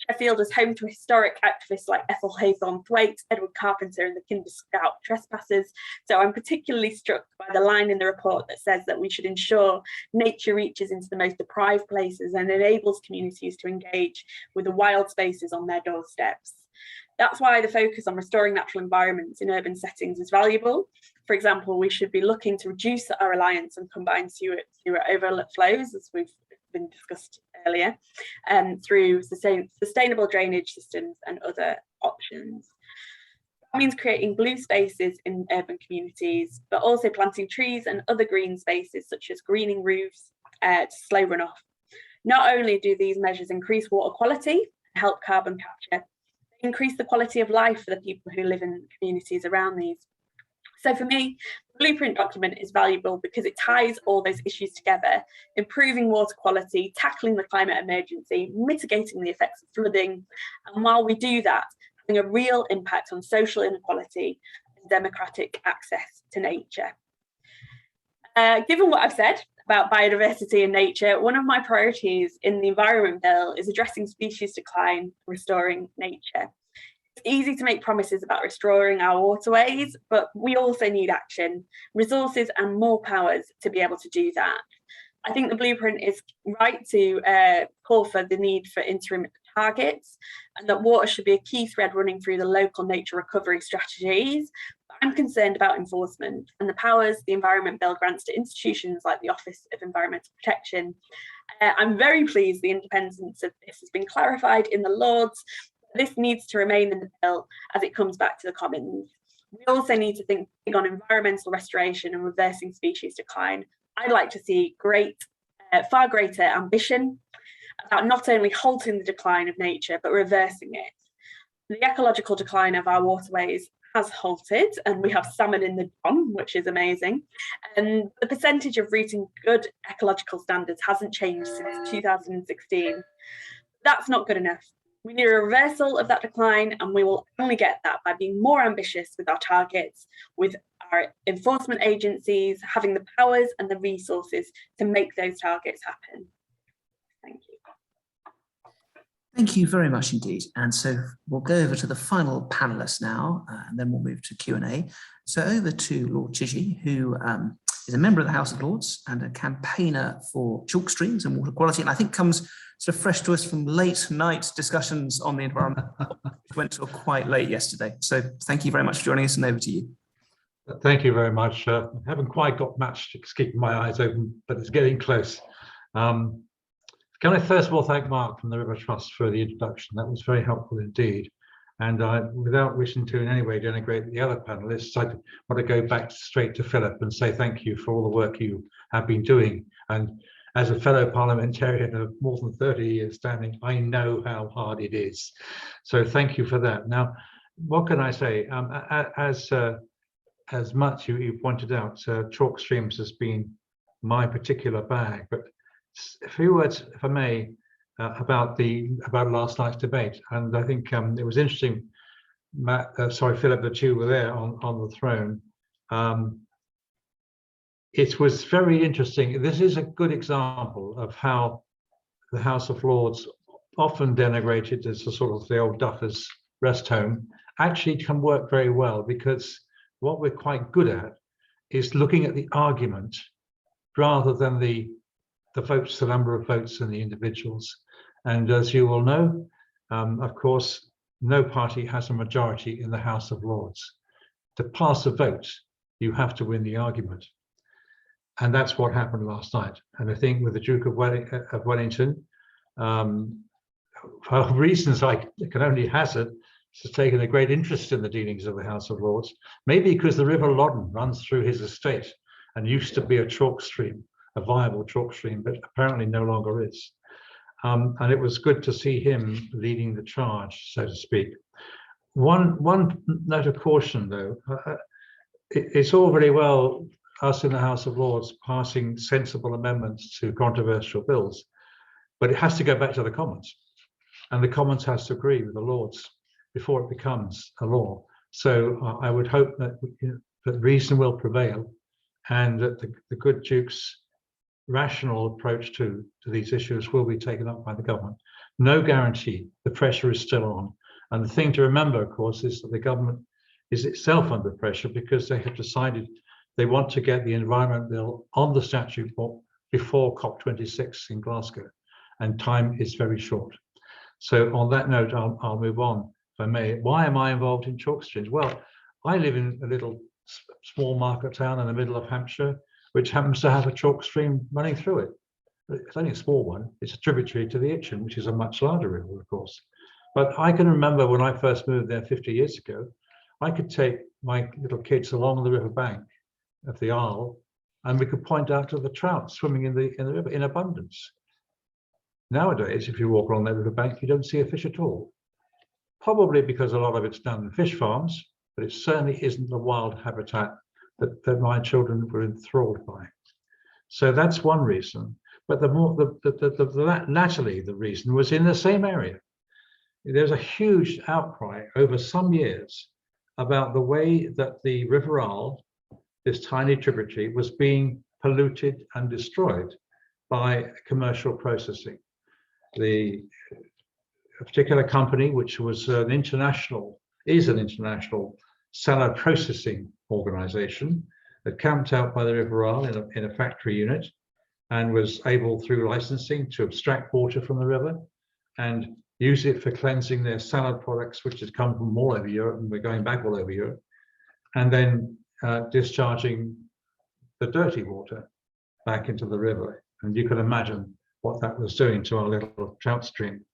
Sheffield is home to historic activists like Ethel Haythorne-Thwaite, Edward Carpenter and the Kinder Scout trespassers, so I'm particularly struck by the line in the report that says that we should ensure nature reaches into the most deprived places and enables communities to engage with the wild spaces on their doorsteps. That's why the focus on restoring natural environments in urban settings is valuable. For example, we should be looking to reduce our reliance on combined sewer overflows, as we've been discussed earlier, through sustainable drainage systems and other options. That means creating blue spaces in urban communities, but also planting trees and other green spaces such as greening roofs to slow runoff. Not only do these measures increase water quality and help carbon capture, they increase the quality of life for the people who live in communities around these. So for me, the Blueprint document is valuable because it ties all those issues together, improving water quality, tackling the climate emergency, mitigating the effects of flooding, and while we do that, having a real impact on social inequality and democratic access to nature. Given what I've said, about biodiversity and nature, one of my priorities in the Environment Bill is addressing species decline, restoring nature. It's easy to make promises about restoring our waterways, but we also need action, resources and more powers to be able to do that. I think the blueprint is right to call for the need for interim targets, and that water should be a key thread running through the local nature recovery strategies. I'm concerned about enforcement and the powers the Environment Bill grants to institutions like the Office of Environmental Protection. I'm very pleased the independence of this has been clarified in the Lords. This needs to remain in the bill as it comes back to the Commons. We also need to think big on environmental restoration and reversing species decline. I'd like to see far greater ambition about not only halting the decline of nature, but reversing it. The ecological decline of our waterways has halted, and we have salmon in the Dunne, which is amazing. And the percentage of reaching good ecological standards hasn't changed since 2016. That's not good enough. We need a reversal of that decline, and we will only get that by being more ambitious with our targets, with our enforcement agencies having the powers and the resources to make those targets happen. Thank you. Thank you very much indeed. And so we'll go over to the final panelist now, and then we'll move to Q&A. So over to Lord Chidgey, who is a member of the House of Lords and a campaigner for chalk streams and water quality, and I think comes sort of fresh to us from late night discussions on the environment, which went till quite late yesterday. So thank you very much for joining us, and over to you. Thank you very much. I haven't quite got much to keep my eyes open, but it's getting close. Can I first of all thank Mark from the River Trust for the introduction? That was very helpful indeed. And without wishing to in any way denigrate the other panelists, I want to go back straight to Phillip and say thank you for all the work you have been doing. And as a fellow parliamentarian of more than 30 years standing, I know how hard it is. So thank you for that. Now, what can I say? As much you pointed out, chalk streams has been my particular bag, but a few words, if I may, about last night's debate. And I think it was interesting, Phillip, that you were there on the throne. It was very interesting. This is a good example of how the House of Lords, often denigrated as a sort of the old duffers rest home, actually can work very well, because what we're quite good at is looking at the argument rather than the votes, the number of votes and the individuals. And as you will know, of course, no party has a majority in the House of Lords. To pass a vote, you have to win the argument. And that's what happened last night. And I think with the Duke of Wellington, for reasons I can only hazard, has taken a great interest in the dealings of the House of Lords, maybe because the River Loddon runs through his estate and used to be a chalk stream, a viable chalk stream, but apparently no longer is. And it was good to see him leading the charge, so to speak. One note of caution, though, it's all very well us in the House of Lords passing sensible amendments to controversial bills, but it has to go back to the Commons, and the Commons has to agree with the Lords before it becomes a law. So I would hope that, that reason will prevail, and that the good Duke's rational approach to these issues will be taken up by the government. No guarantee, the pressure is still on. And the thing to remember, of course, is that the government is itself under pressure, because they have decided they want to get the Environment Bill on the statute book before COP26 in Glasgow, and time is very short. So on that note, I'll move on, if I may. Why am I involved in chalk streams? Well, I live in a little small market town in the middle of Hampshire, which happens to have a chalk stream running through it. It's only a small one. It's a tributary to the Itchen, which is a much larger river, of course. But I can remember when I first moved there 50 years ago, I could take my little kids along the river bank of the Arle, and we could point out to the trout swimming in the river in abundance. Nowadays, if you walk along that river bank, you don't see a fish at all. Probably because a lot of it's done in fish farms, but it certainly isn't the wild habitat that my children were enthralled by. So that's one reason. But latterly, the reason was in the same area. There's a huge outcry over some years about the way that the River Arle, this tiny tributary, was being polluted and destroyed by commercial processing. A particular company, which was is an international salad processing organization, that camped out by the River Isle in a factory unit and was able, through licensing, to abstract water from the river and use it for cleansing their salad products, which had come from all over Europe, and we're going back all over Europe, and then discharging the dirty water back into the river. And you can imagine what that was doing to our little trout stream.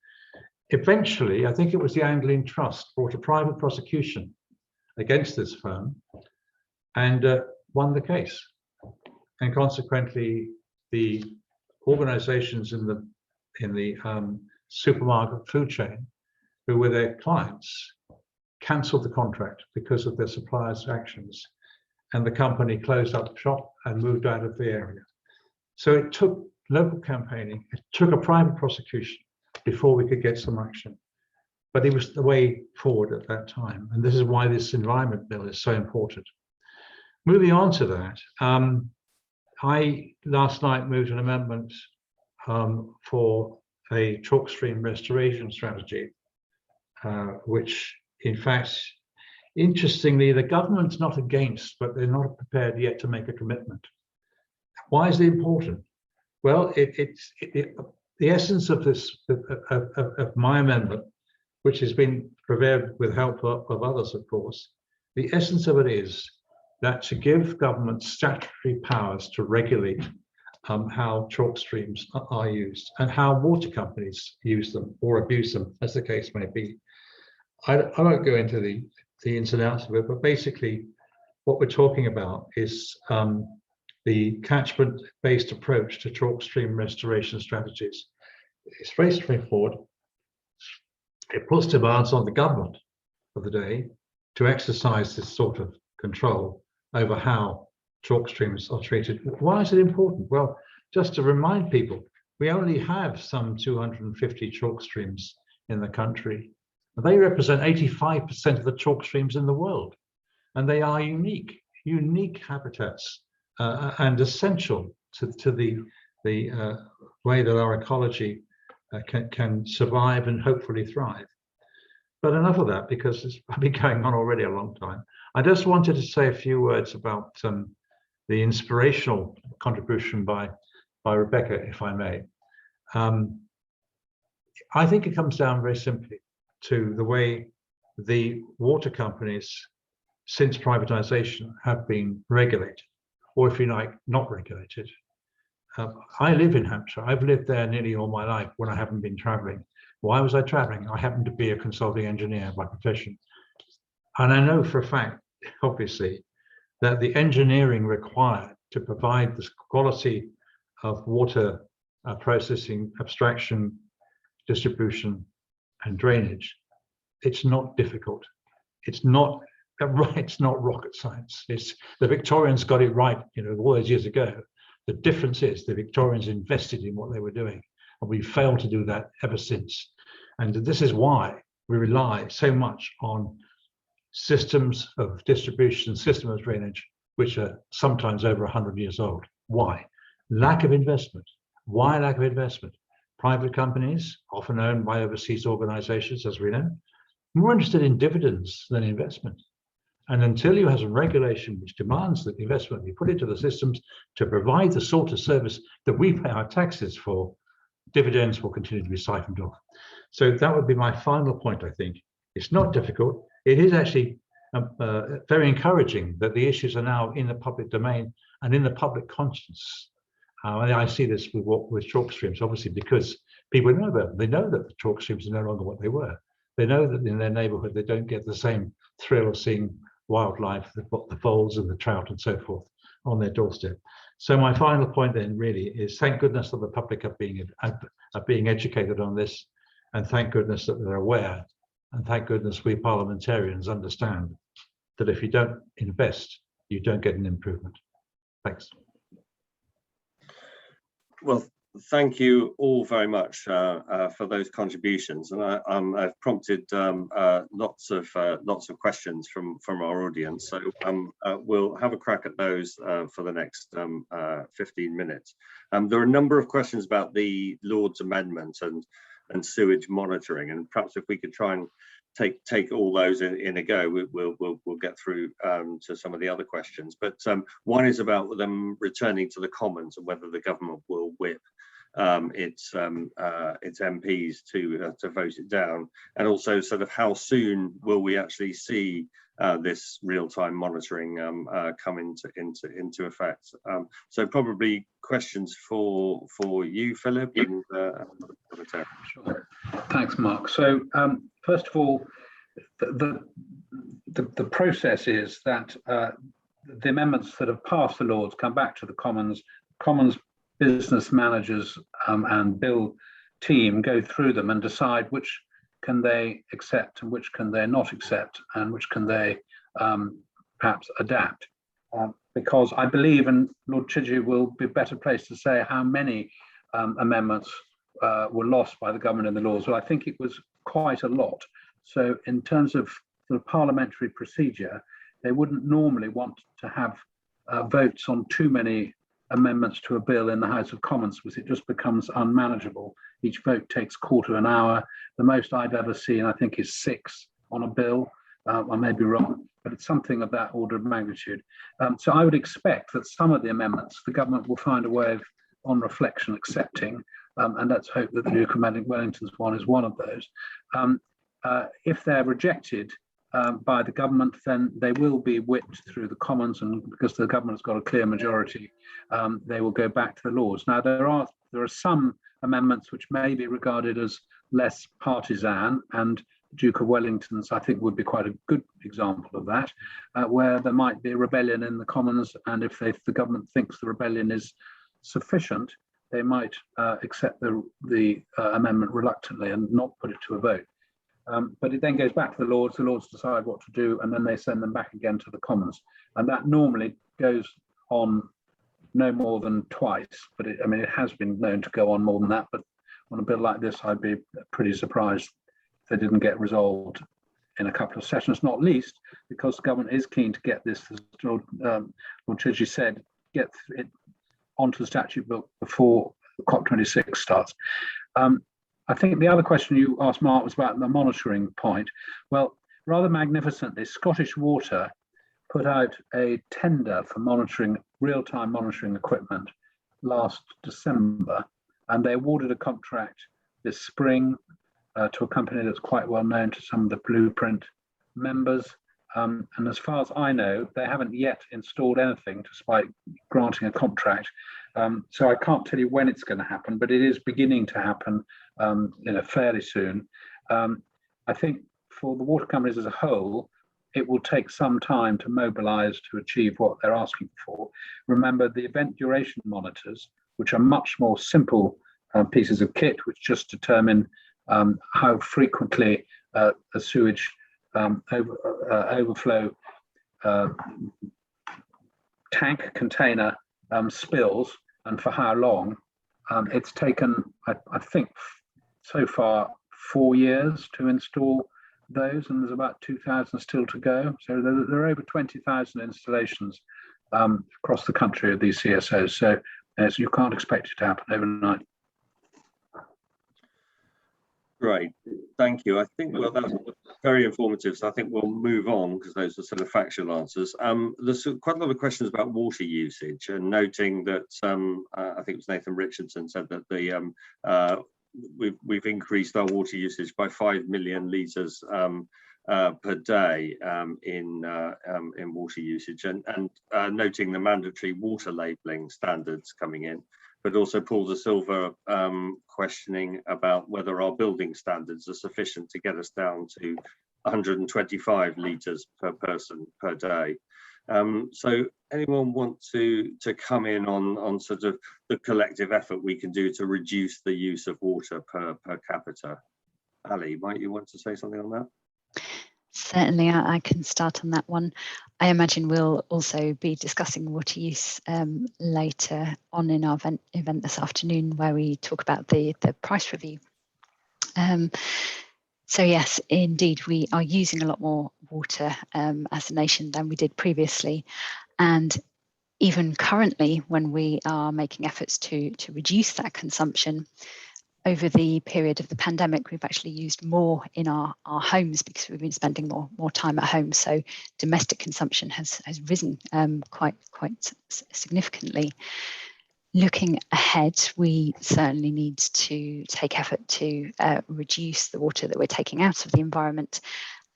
Eventually, I think it was the Angling Trust brought a private prosecution against this firm and won the case. And consequently, the organizations in the supermarket food chain, who were their clients, cancelled the contract because of their suppliers' actions, and the company closed up shop and moved out of the area. So it took local campaigning, it took a private prosecution before we could get some action. But it was the way forward at that time. And this is why this environment bill is so important. Moving on to that, I last night moved an amendment for a chalk stream restoration strategy, which in fact, interestingly, the government's not against, but they're not prepared yet to make a commitment. Why is it important? Well, the essence of this, of my amendment, which has been prepared with help of others, of course, the essence of it is that to give government statutory powers to regulate how chalk streams are used and how water companies use them or abuse them, as the case may be. I won't go into the ins and outs of it, but basically what we're talking about is the catchment-based approach to chalk stream restoration strategies. It's very straightforward. It puts demands on the government of the day to exercise this sort of control over how chalk streams are treated. Why is it important? Well, just to remind people, we only have some 250 chalk streams in the country. They represent 85% of the chalk streams in the world, and they are unique habitats and essential to the way that our ecology can survive and hopefully thrive. But enough of that, because it's been going on already a long time. I just wanted to say a few words about the inspirational contribution by Rebecca, if I may. I think it comes down very simply to the way the water companies, since privatization, have been regulated, or if you like, not regulated. I live in Hampshire. I've lived there nearly all my life when I haven't been traveling. Why was I traveling? I happened to be a consulting engineer by profession. And I know for a fact, obviously, that the engineering required to provide this quality of water processing, abstraction, distribution, and drainage, it's not difficult. It's not rocket science. It's the Victorians got it right, all those years ago. The difference is the Victorians invested in what they were doing, and we failed to do that ever since. And this is why we rely so much on systems of distribution, systems of drainage, which are sometimes over 100 years old. Why? Lack of investment. Why lack of investment? Private companies, often owned by overseas organizations, as we know, more interested in dividends than investment. And until you have a regulation which demands that the investment be put into the systems to provide the sort of service that we pay our taxes for, dividends will continue to be siphoned off. So that would be my final point, I think. It's not difficult. It is actually very encouraging that the issues are now in the public domain and in the public conscience. I see this with chalk streams, obviously, because people know about them. They know that the chalk streams are no longer what they were. They know that in their neighborhood, they don't get the same thrill of seeing wildlife, the voles and the trout and so forth on their doorstep. So my final point then really is thank goodness that the public are being educated on this, and thank goodness that they're aware, and thank goodness we parliamentarians understand that if you don't invest, you don't get an improvement. Thanks. Well, Thank you all very much for those contributions, and I've prompted lots of questions from our audience. So we'll have a crack at those for the next 15 minutes. There are a number of questions about the Lord's Amendment and sewage monitoring, and perhaps if we could try and take all those in a go, we'll get through to some of the other questions. But one is about them returning to the Commons and whether the government will whip its MPs to vote it down, and also sort of how soon will we actually see this real-time monitoring come into effect. So probably questions for you, Philip, and Sure. Thanks, Mark. So first of all, the process is that the amendments that have passed the Lords come back to the Commons. Commons business managers and bill team go through them and decide which can they accept and which can they not accept, and which can they perhaps adapt. Because I believe, and Lord Chidgey will be better placed to say how many amendments were lost by the government in the Lords. Well, I think it was quite a lot. So in terms of the parliamentary procedure, they wouldn't normally want to have votes on too many amendments to a bill in the House of Commons, because it just becomes unmanageable. Each vote takes quarter of an hour. The most I've ever seen, I think, is 6 on a bill. I may be wrong, but it's something of that order of magnitude. So I would expect that some of the amendments the government will find a way of, on reflection, accepting, and let's hope that the Duke of Wellington's one is one of those. If they're rejected by the government, then they will be whipped through the Commons, and because the government's got a clear majority, they will go back to the Lords. Now, there are some amendments which may be regarded as less partisan, and Duke of Wellington's, I think, would be quite a good example of that, where there might be a rebellion in the Commons, and if the government thinks the rebellion is sufficient, they might accept the amendment reluctantly and not put it to a vote. But it then goes back to the Lords decide what to do, and then they send them back again to the Commons. And that normally goes on no more than twice, but it has been known to go on more than that. But on a bill like this, I'd be pretty surprised if they didn't get resolved in a couple of sessions, not least because the government is keen to get this, as Lord Chidgey said, get it onto the statute book before COP26 starts. I think the other question you asked, Mark, was about the monitoring point. Well, rather magnificently, Scottish Water put out a tender for monitoring, real-time monitoring equipment last December, and they awarded a contract this spring to a company that's quite well known to some of the Blueprint members. And as far as I know, they haven't yet installed anything despite granting a contract. So I can't tell you when it's going to happen, but it is beginning to happen fairly soon. I think for the water companies as a whole, it will take some time to mobilize to achieve what they're asking for. Remember, the event duration monitors, which are much more simple pieces of kit, which just determine how frequently a sewage overflow tank container spills and for how long. It's taken, I think, so far 4 years to install those, and there's about 2,000 still to go. So there are over 20,000 installations across the country of these CSOs. So you can't expect it to happen overnight. Great, thank you. I think, well, that's very informative. So I think we'll move on because those are sort of factual answers. There's quite a lot of questions about water usage, and noting that I think it was Nathan Richardson said that we've increased our water usage by 5 million litres per day in water usage, and noting the mandatory water labelling standards coming in. But also Paul de Silva questioning about whether our building standards are sufficient to get us down to 125 litres per person per day. So anyone want to come in on sort of the collective effort we can do to reduce the use of water per capita? Ali, might you want to say something on that? Certainly, I can start on that one. I imagine we'll also be discussing water use later on in our event this afternoon, where we talk about the price review. So yes, indeed, we are using a lot more water as a nation than we did previously. And even currently, when we are making efforts to reduce that consumption, over the period of the pandemic, we've actually used more in our homes because we've been spending more time at home. So domestic consumption has risen quite significantly. Looking ahead, we certainly need to take effort to reduce the water that we're taking out of the environment,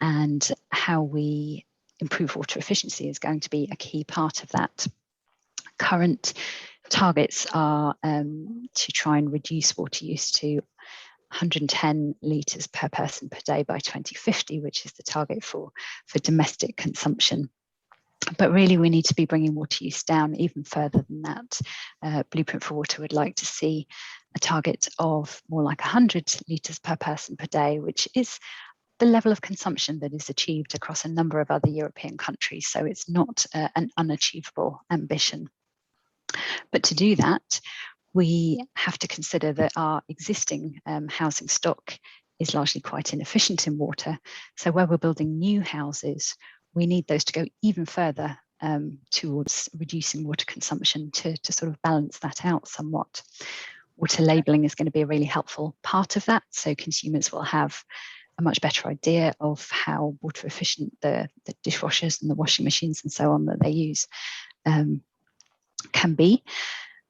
and how we improve water efficiency is going to be a key part of that. Current targets are to try and reduce water use to 110 litres per person per day by 2050, which is the target for domestic consumption. But really, we need to be bringing water use down even further than that. Blueprint for Water would like to see a target of more like 100 litres per person per day, which is the level of consumption that is achieved across a number of other European countries. So it's not an unachievable ambition. But to do that, we have to consider that our existing housing stock is largely quite inefficient in water. So where we're building new houses, we need those to go even further towards reducing water consumption to sort of balance that out somewhat. Water labelling is going to be a really helpful part of that. So consumers will have a much better idea of how water efficient the dishwashers and the washing machines and so on that they use can be.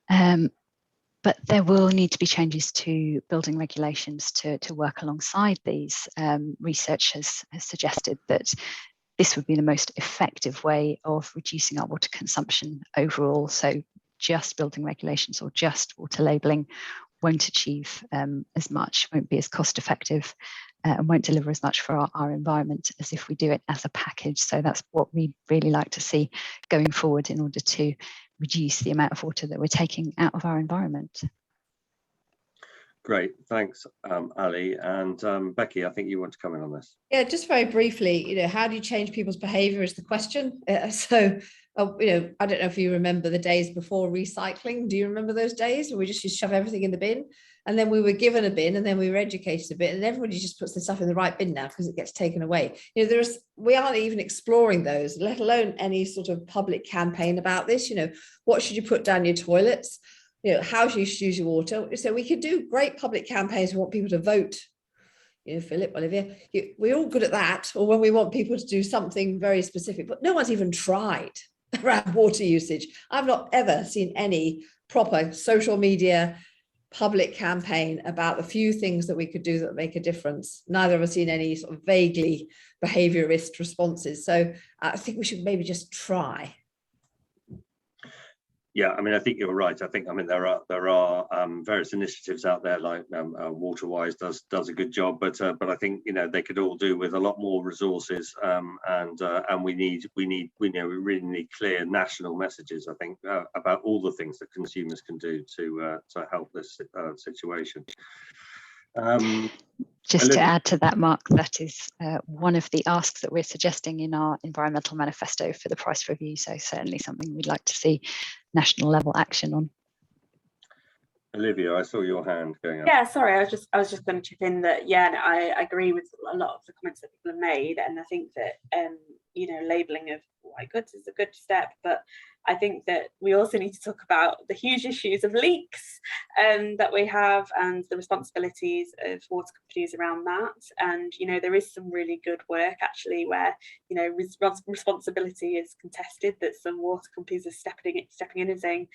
But there will need to be changes to building regulations to work alongside these. Research has suggested that this would be the most effective way of reducing our water consumption overall. So just building regulations or just water labelling won't achieve as much, won't be as cost effective, and won't deliver as much for our environment as if we do it as a package. So that's what we'd really like to see going forward in order to reduce the amount of water that we're taking out of our environment. Great, thanks, Ali. And Becky, I think you want to comment on this. Yeah, just very briefly, how do you change people's behaviour is the question. I don't know if you remember the days before recycling. Do you remember those days where we just used to shove everything in the bin? And then we were given a bin, and then we were educated a bit, and everybody just puts the stuff in the right bin now because it gets taken away. We aren't even exploring those, let alone any sort of public campaign about this. What should you put down your toilets? How should you use your water? So we could do great public campaigns. We want people to vote. Phillip, Olivia, we're all good at that. Or when we want people to do something very specific, but no one's even tried around water usage. I've not ever seen any proper social media public campaign about the few things that we could do that make a difference. Neither have I seen any sort of vaguely behaviourist responses. So I think we should maybe just try. Yeah, I think you're right. There are various initiatives out there, like WaterWise does a good job, but I think they could all do with a lot more resources, and we really need clear national messages, I think, about all the things that consumers can do to help this situation. Just to add to that, Mark, that is one of the asks that we're suggesting in our environmental manifesto for the price review. So certainly something we'd like to see national level action on. Olivia, I saw your hand going up. Yeah, sorry, I was just going to chip in that, I agree with a lot of the comments that people have made, and I think that labelling of white goods is a good step, but I think that we also need to talk about the huge issues of leaks that we have, and the responsibilities of water companies around that. And there is some really good work actually where responsibility is contested, that some water companies are stepping in and saying,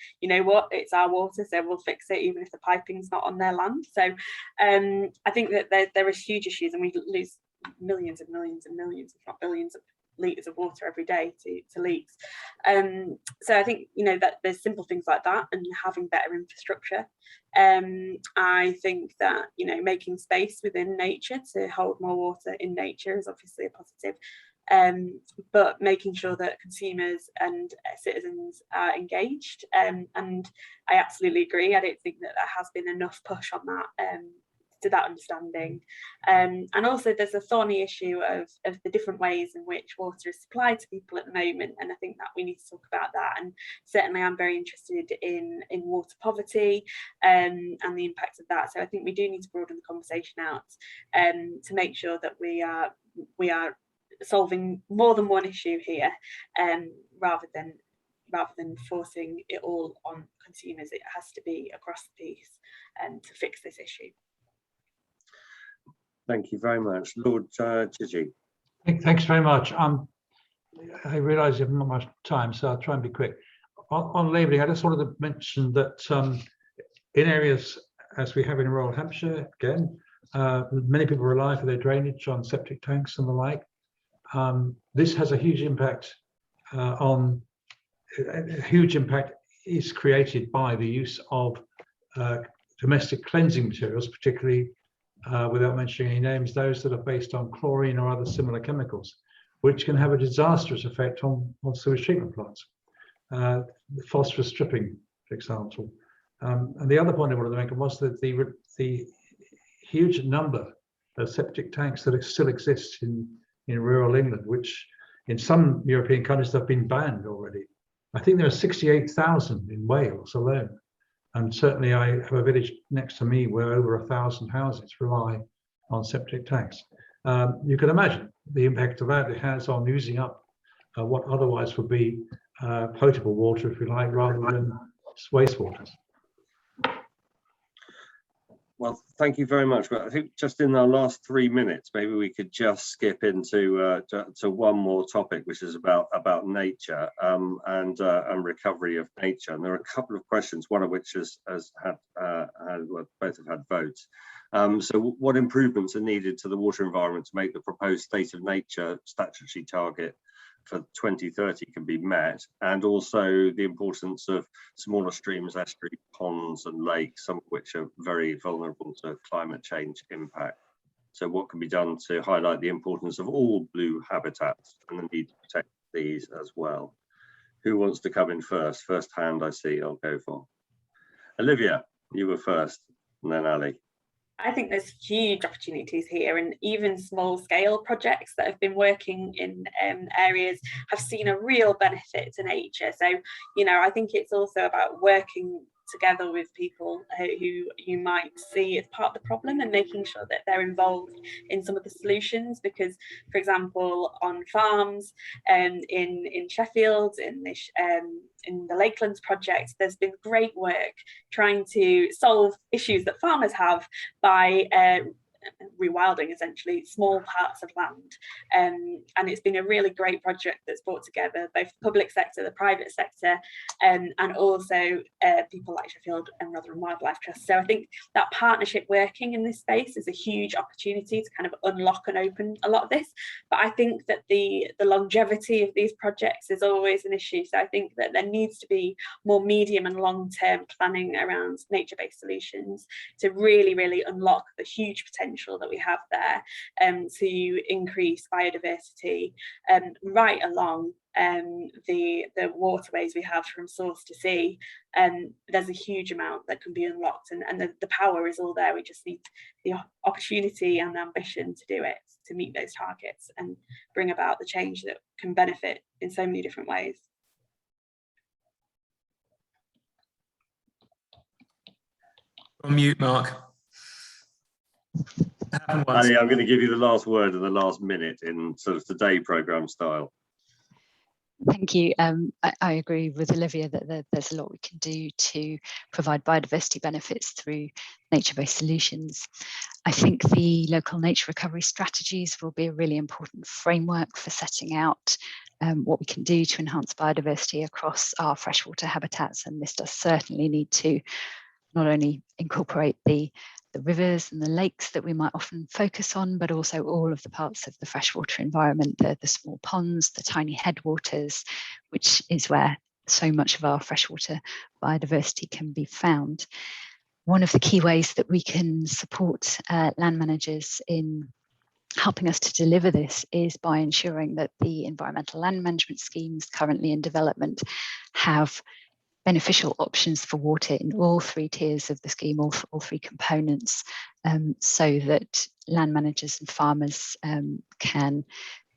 what, it's our water, so we'll fix it even if the piping's not on their land. So I think that there is huge issues, and we lose millions and millions and millions, if not billions of litres of water every day to leaks. So I think that there's simple things like that, and having better infrastructure. I think that making space within nature to hold more water in nature is obviously a positive, but making sure that consumers and citizens are engaged, and I absolutely agree. I don't think that there has been enough push on that to that understanding. And also there's a thorny issue of the different ways in which water is supplied to people at the moment, and I think that we need to talk about that. And certainly I'm very interested in water poverty and the impact of that. So I think we do need to broaden the conversation out to make sure that we are solving more than one issue here, rather than forcing it all on consumers. It has to be across the piece to fix this issue. Thank you very much. Lord Chidgey. Thanks very much. I realise you have not much time, so I'll try and be quick. On labelling, I just wanted to mention that in areas, as we have in rural Hampshire, again, many people rely for their drainage on septic tanks and the like. This has a huge impact a huge impact is created by the use of domestic cleansing materials, particularly, without mentioning any names, those that are based on chlorine or other similar chemicals, which can have a disastrous effect on sewage treatment plants. Phosphorus stripping, for example. And the other point I wanted to make was that the huge number of septic tanks that still exist in rural England, which in some European countries have been banned already. I think there are 68,000 in Wales alone. And certainly I have a village next to me where over 1,000 houses rely on septic tanks. You can imagine the impact of that it has on using up what otherwise would be potable water, if you like, rather than wastewaters. Well, thank you very much. But I think just in our last 3 minutes, maybe we could just skip into to one more topic, which is about nature and recovery of nature. And there are a couple of questions, one of which has had well, both have had votes. So, what improvements are needed to the water environment to make the proposed state of nature statutory target for 2030 can be met, and also the importance of smaller streams, estuary, ponds and lakes, some of which are very vulnerable to climate change impact. So what can be done to highlight the importance of all blue habitats and the need to protect these as well? Who wants to come in first? First hand I see, I'll go for. Olivia, you were first, and then Ali. I think there's huge opportunities here, and even small scale projects that have been working in areas have seen a real benefit to nature. So, you know, I think it's also about working together with people who you might see as part of the problem and making sure that they're involved in some of the solutions. Because, for example, on farms in Sheffield, in the Lakelands project, there's been great work trying to solve issues that farmers have by rewilding essentially small parts of land, and it's been a really great project that's brought together both the public sector, the private sector, and also people like Sheffield and Rotherham Wildlife Trust. So I think that partnership working in this space is a huge opportunity to kind of unlock and open a lot of this. But I think that the longevity of these projects is always an issue. So I think that there needs to be more medium and long-term planning around nature-based solutions to really unlock the huge potential that we have there to increase biodiversity right along the waterways we have from source to sea. There's a huge amount that can be unlocked, and the power is all there. We just need the opportunity and ambition to do it, to meet those targets and bring about the change that can benefit in so many different ways. On mute, Mark. Ali, I'm going to give you the last word in the last minute in sort of Today programme style. Thank you. I agree with Olivia that there's a lot we can do to provide biodiversity benefits through nature-based solutions. I think the local nature recovery strategies will be a really important framework for setting out what we can do to enhance biodiversity across our freshwater habitats, and this does certainly need to not only incorporate the rivers and the lakes that we might often focus on, but also all of the parts of the freshwater environment, the small ponds, the tiny headwaters, which is where so much of our freshwater biodiversity can be found. One of the key ways that we can support land managers in helping us to deliver this is by ensuring that the environmental land management schemes currently in development have beneficial options for water in all three tiers of the scheme, all three components, so that land managers and farmers can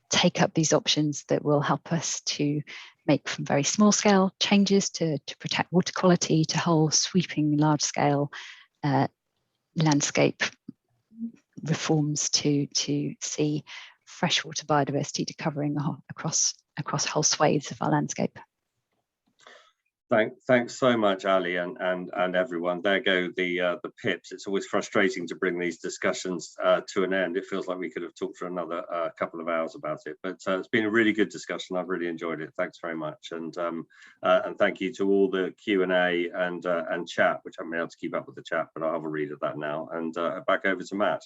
take up these options that will help us to make from very small scale changes to protect water quality, to whole sweeping large scale landscape reforms to see freshwater biodiversity covering across whole swathes of our landscape. Thanks so much, Ali, and everyone. There go the pips. It's always frustrating to bring these discussions to an end. It feels like we could have talked for another couple of hours about it, but it's been a really good discussion. I've really enjoyed it. Thanks very much, and thank you to all the Q&A and chat, which I haven't been able to keep up with the chat, but I'll have a read of that now. And back over to Matt.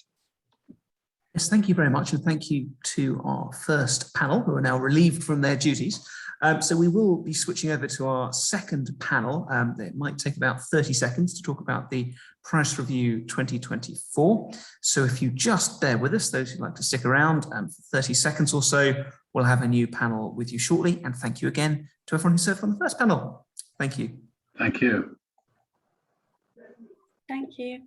Yes, thank you very much, and thank you to our first panel, who are now relieved from their duties. So we will be switching over to our second panel. It might take about 30 seconds to talk about the Price Review 2024. So if you just bear with us, those who'd like to stick around for 30 seconds or so, we'll have a new panel with you shortly. And thank you again to everyone who served on the first panel. Thank you. Thank you. Thank you.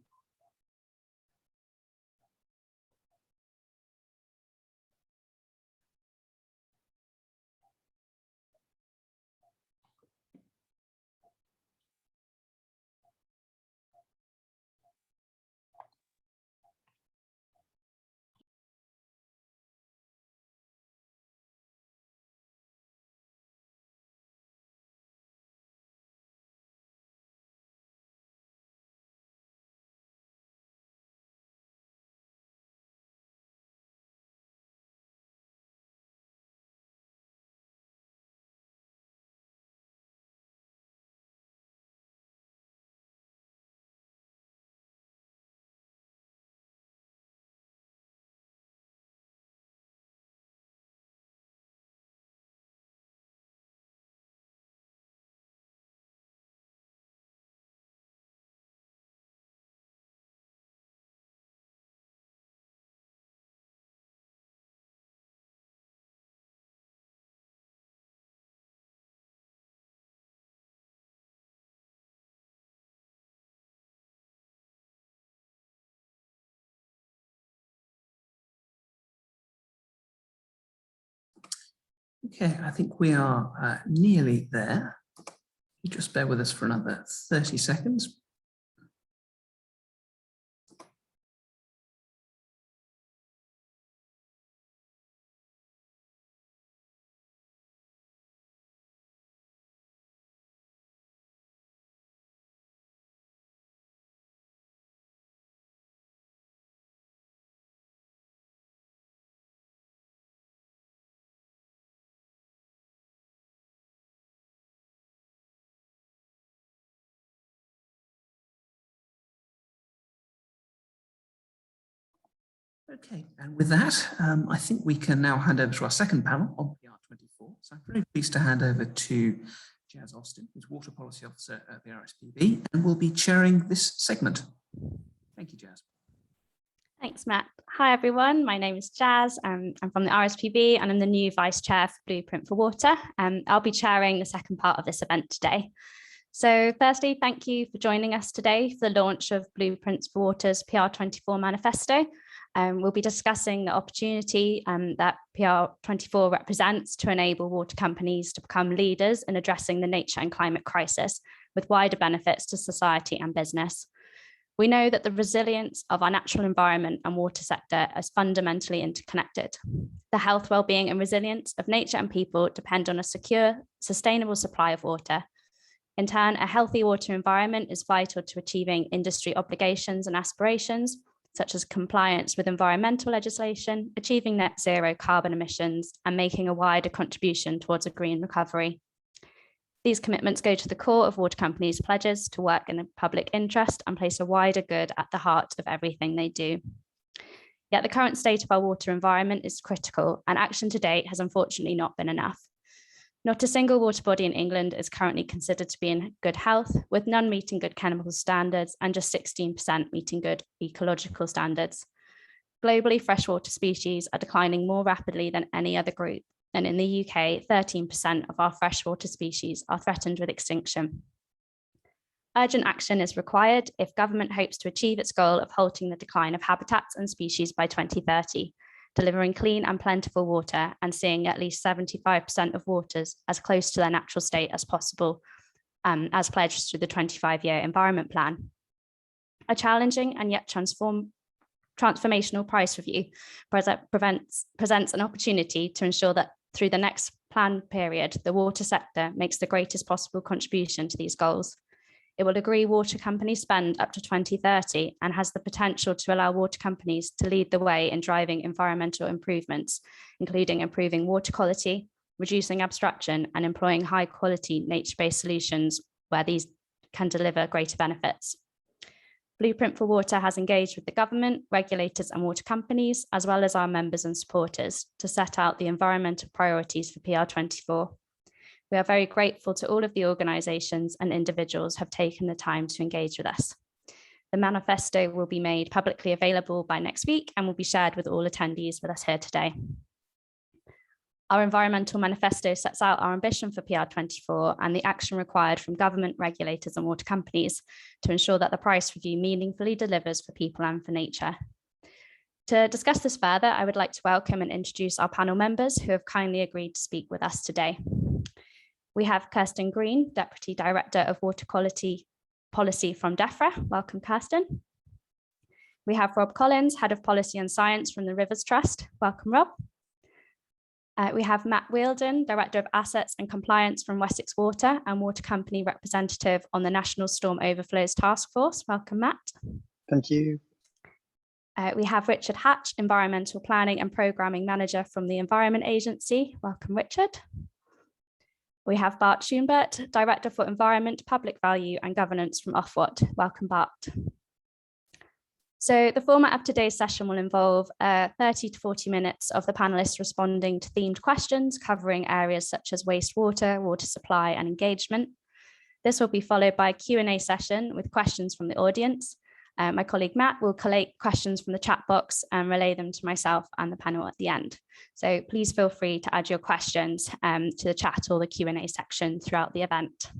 Okay, I think we are nearly there. You just bear with us for another 30 seconds. Okay, and with that, I think we can now hand over to our second panel on PR24. So I'm very pleased to hand over to Jazz Austin, who's Water Policy Officer at the RSPB, and will be chairing this segment. Thank you, Jazz. Thanks, Matt. Hi, everyone. My name is Jazz. I'm from the RSPB, and I'm the new Vice Chair for Blueprint for Water. I'll be chairing the second part of this event today. So firstly, thank you for joining us today for the launch of Blueprints for Water's PR24 manifesto. We'll be discussing the opportunity that PR24 represents to enable water companies to become leaders in addressing the nature and climate crisis with wider benefits to society and business. We know that the resilience of our natural environment and water sector is fundamentally interconnected. The health, well-being and resilience of nature and people depend on a secure, sustainable supply of water. In turn, a healthy water environment is vital to achieving industry obligations and aspirations, such as compliance with environmental legislation, achieving net zero carbon emissions, and making a wider contribution towards a green recovery. These commitments go to the core of water companies' pledges to work in the public interest and place a wider good at the heart of everything they do. Yet the current state of our water environment is critical, and action to date has unfortunately not been enough. Not a single water body in England is currently considered to be in good health, with none meeting good chemical standards and just 16% meeting good ecological standards. Globally, freshwater species are declining more rapidly than any other group, and in the UK, 13% of our freshwater species are threatened with extinction. Urgent action is required if government hopes to achieve its goal of halting the decline of habitats and species by 2030, delivering clean and plentiful water and seeing at least 75% of waters as close to their natural state as possible, as pledged through the 25-year Environment Plan. A challenging and yet transformational price review presents an opportunity to ensure that through the next plan period, the water sector makes the greatest possible contribution to these goals. It will agree water companies spend up to 2030 and has the potential to allow water companies to lead the way in driving environmental improvements, including improving water quality, reducing abstraction, and employing high quality nature-based solutions where these can deliver greater benefits. Blueprint for Water has engaged with the government, regulators and water companies, as well as our members and supporters, to set out the environmental priorities for PR24. We are very grateful to all of the organisations and individuals who have taken the time to engage with us. The manifesto will be made publicly available by next week and will be shared with all attendees with us here today. Our environmental manifesto sets out our ambition for PR24 and the action required from government, regulators and water companies to ensure that the price review meaningfully delivers for people and for nature. To discuss this further, I would like to welcome and introduce our panel members who have kindly agreed to speak with us today. We have Kristin Green, Deputy Director of Water Quality Policy from Defra. Welcome, Kristin. We have Rob Collins, Head of Policy and Science from the Rivers Trust. Welcome, Rob. We have Matt Wheeldon, Director of Assets and Compliance from Wessex Water and Water Company Representative on the National Storm Overflows Task Force. Welcome, Matt. Thank you. We have Richard Hatch, Environmental Planning and Programming Manager from the Environment Agency. Welcome, Richard. We have Bart Schoonbaert, Director for Environment, Public Value and Governance from Ofwat. Welcome, Bart. So the format of today's session will involve 30 to 40 minutes of the panellists responding to themed questions covering areas such as wastewater, water supply and engagement. This will be followed by a Q&A session with questions from the audience. My colleague Matt will collate questions from the chat box and relay them to myself and the panel at the end. So please feel free to add your questions to the chat or the Q&A section throughout the event.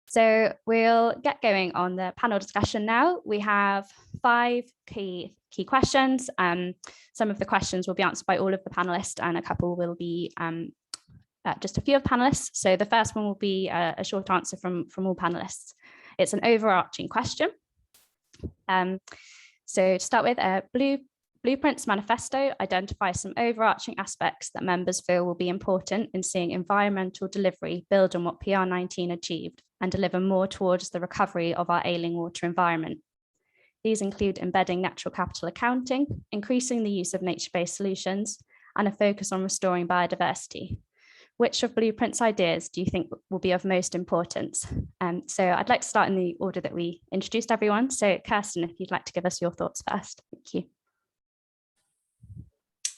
So we'll get going on the panel discussion now. We have 5 key questions. Some of the questions will be answered by all of the panelists and a couple will be just a few of panelists. So the first one will be a short answer from all panelists. It's an overarching question. So to start with, Blueprint's manifesto identifies some overarching aspects that members feel will be important in seeing environmental delivery build on what PR19 achieved and deliver more towards the recovery of our ailing water environment. These include embedding natural capital accounting, increasing the use of nature-based solutions, and a focus on restoring biodiversity. Which of Blueprint's ideas do you think will be of most importance? So I'd like to start in the order that we introduced everyone. So Kristin, if you'd like to give us your thoughts first. Thank you.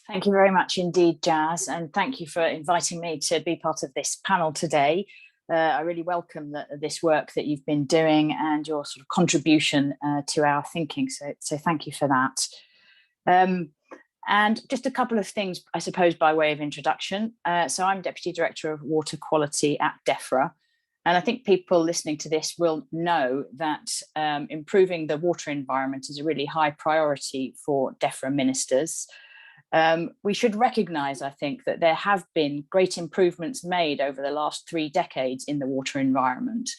Thank you very much indeed, Jazz, and thank you for inviting me to be part of this panel today. I really welcome this work that you've been doing and your sort of contribution to our thinking. So thank you for that. And just a couple of things, I suppose, by way of introduction. So I'm Deputy Director of Water Quality at Defra. And I think people listening to this will know that improving the water environment is a really high priority for Defra ministers. We should recognise, I think, that there have been great improvements made over the last 3 decades in the water environment.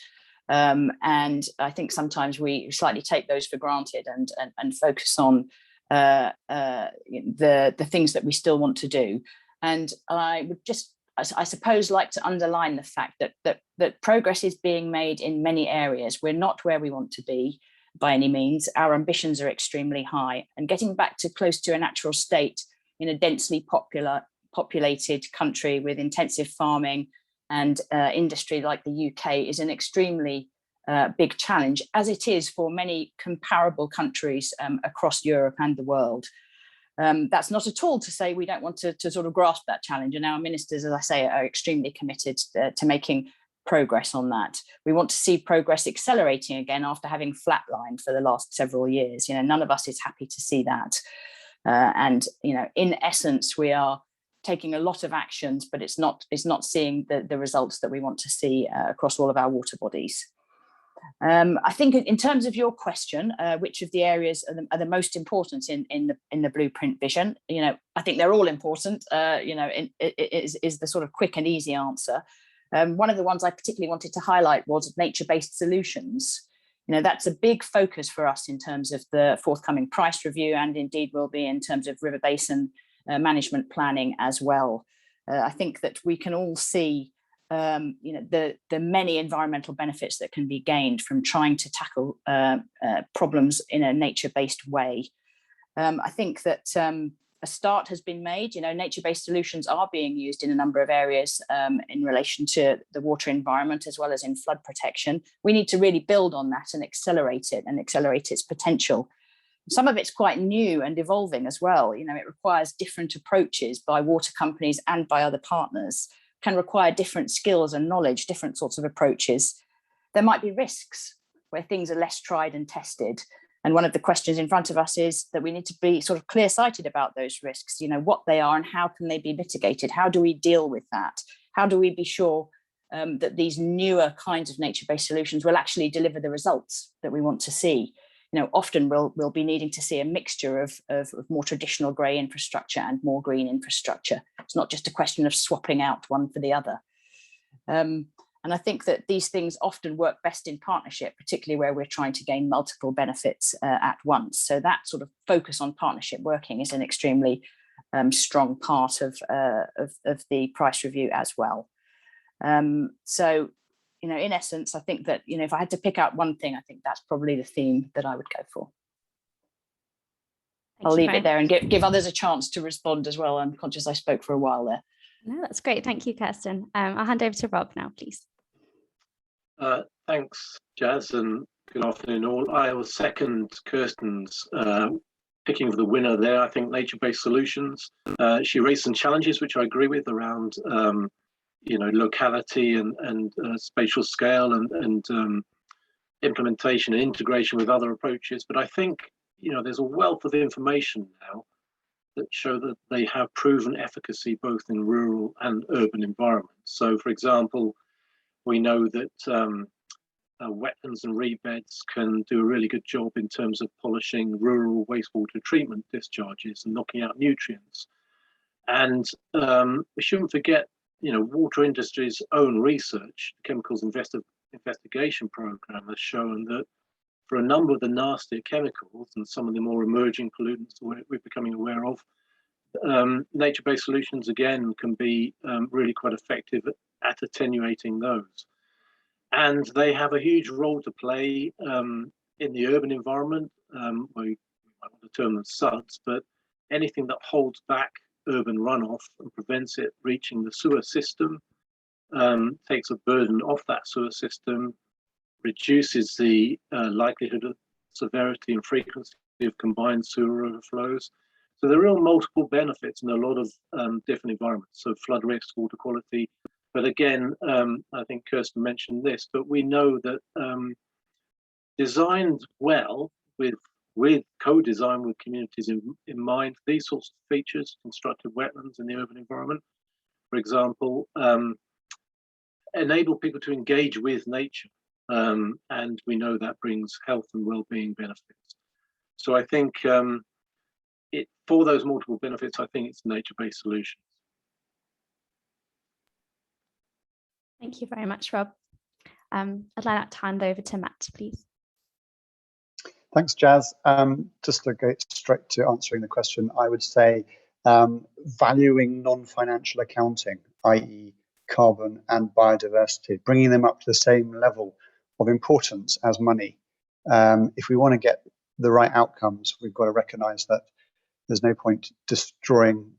And I think sometimes we slightly take those for granted and focus on the things that we still want to do. And I would just, I suppose, like to underline the fact that progress is being made in many areas. We're not where we want to be by any means. Our ambitions are extremely high, and getting back to close to a natural state in a densely populated country with intensive farming and industry like the UK is an extremely big challenge, as it is for many comparable countries across Europe and the world. That's not at all to say we don't want to sort of grasp that challenge, and our ministers, as I say, are extremely committed to making progress on that. We want to see progress accelerating again after having flatlined for the last several years. You know, none of us is happy to see that. And, you know, in essence, we are taking a lot of actions, but it's not seeing the results that we want to see across all of our water bodies. I think in terms of your question, which of the areas are the most important in the blueprint vision, I think they're all important, is the sort of quick and easy answer. One of the ones I particularly wanted to highlight was nature-based solutions. That's a big focus for us in terms of the forthcoming price review, and indeed will be in terms of river basin management planning as well. I think that we can all see the many environmental benefits that can be gained from trying to tackle problems in a nature-based way. I think that a start has been made. Nature-based solutions are being used in a number of areas in relation to the water environment as well as in flood protection. We need to really build on that and accelerate it and accelerate its potential. Some of it's quite new and evolving as well. It requires different approaches by water companies and by other partners, can require different skills and knowledge, different sorts of approaches. There might be risks where things are less tried and tested. And one of the questions in front of us is that we need to be sort of clear-sighted about those risks, what they are and how can they be mitigated? How do we deal with that? How do we be sure that these newer kinds of nature-based solutions will actually deliver the results that we want to see? Often we'll be needing to see a mixture of more traditional grey infrastructure and more green infrastructure. It's not just a question of swapping out one for the other. And I think that these things often work best in partnership, particularly where we're trying to gain multiple benefits at once. So that sort of focus on partnership working is an extremely strong part of the price review as well. So, in essence, I think that, if I had to pick out one thing, I think that's probably the theme that I would go for. I'll leave it there and give others a chance to respond as well. I'm conscious I spoke for a while there. No, that's great. Thank you, Kristin. I'll hand over to Rob now, please. Thanks, Jazz, and good afternoon all. I will second Kristin's picking of the winner there. I think nature-based solutions. She raised some challenges, which I agree with, around locality and spatial scale and implementation and integration with other approaches. But I think there's a wealth of information now that show that they have proven efficacy both in rural and urban environments. So, for example, we know that wetlands and reed beds can do a really good job in terms of polishing rural wastewater treatment discharges and knocking out nutrients. And we shouldn't forget, water industry's own research, the Chemicals Investigation Program, has shown that for a number of the nastier chemicals and some of the more emerging pollutants that we're becoming aware of, nature-based solutions again can be really quite effective at attenuating those. And they have a huge role to play in the urban environment. We might want to term them SUDs, but anything that holds back urban runoff and prevents it reaching the sewer system, takes a burden off that sewer system, reduces the likelihood of severity and frequency of combined sewer overflows. So there are real multiple benefits in a lot of different environments. So flood risk, water quality. But again, I think Kristin mentioned this, but we know that designed well with co-design with communities in mind, these sorts of features, constructed wetlands in the urban environment, for example, enable people to engage with nature. And we know that brings health and well-being benefits. So I think for those multiple benefits, I think it's nature-based solutions. Thank you very much, Rob. I'd like to hand over to Matt, please. Thanks, Jazz. Just to go straight to answering the question, I would say valuing non-financial accounting, i.e. carbon and biodiversity, bringing them up to the same level of importance as money. If we want to get the right outcomes, we've got to recognise that there's no point destroying,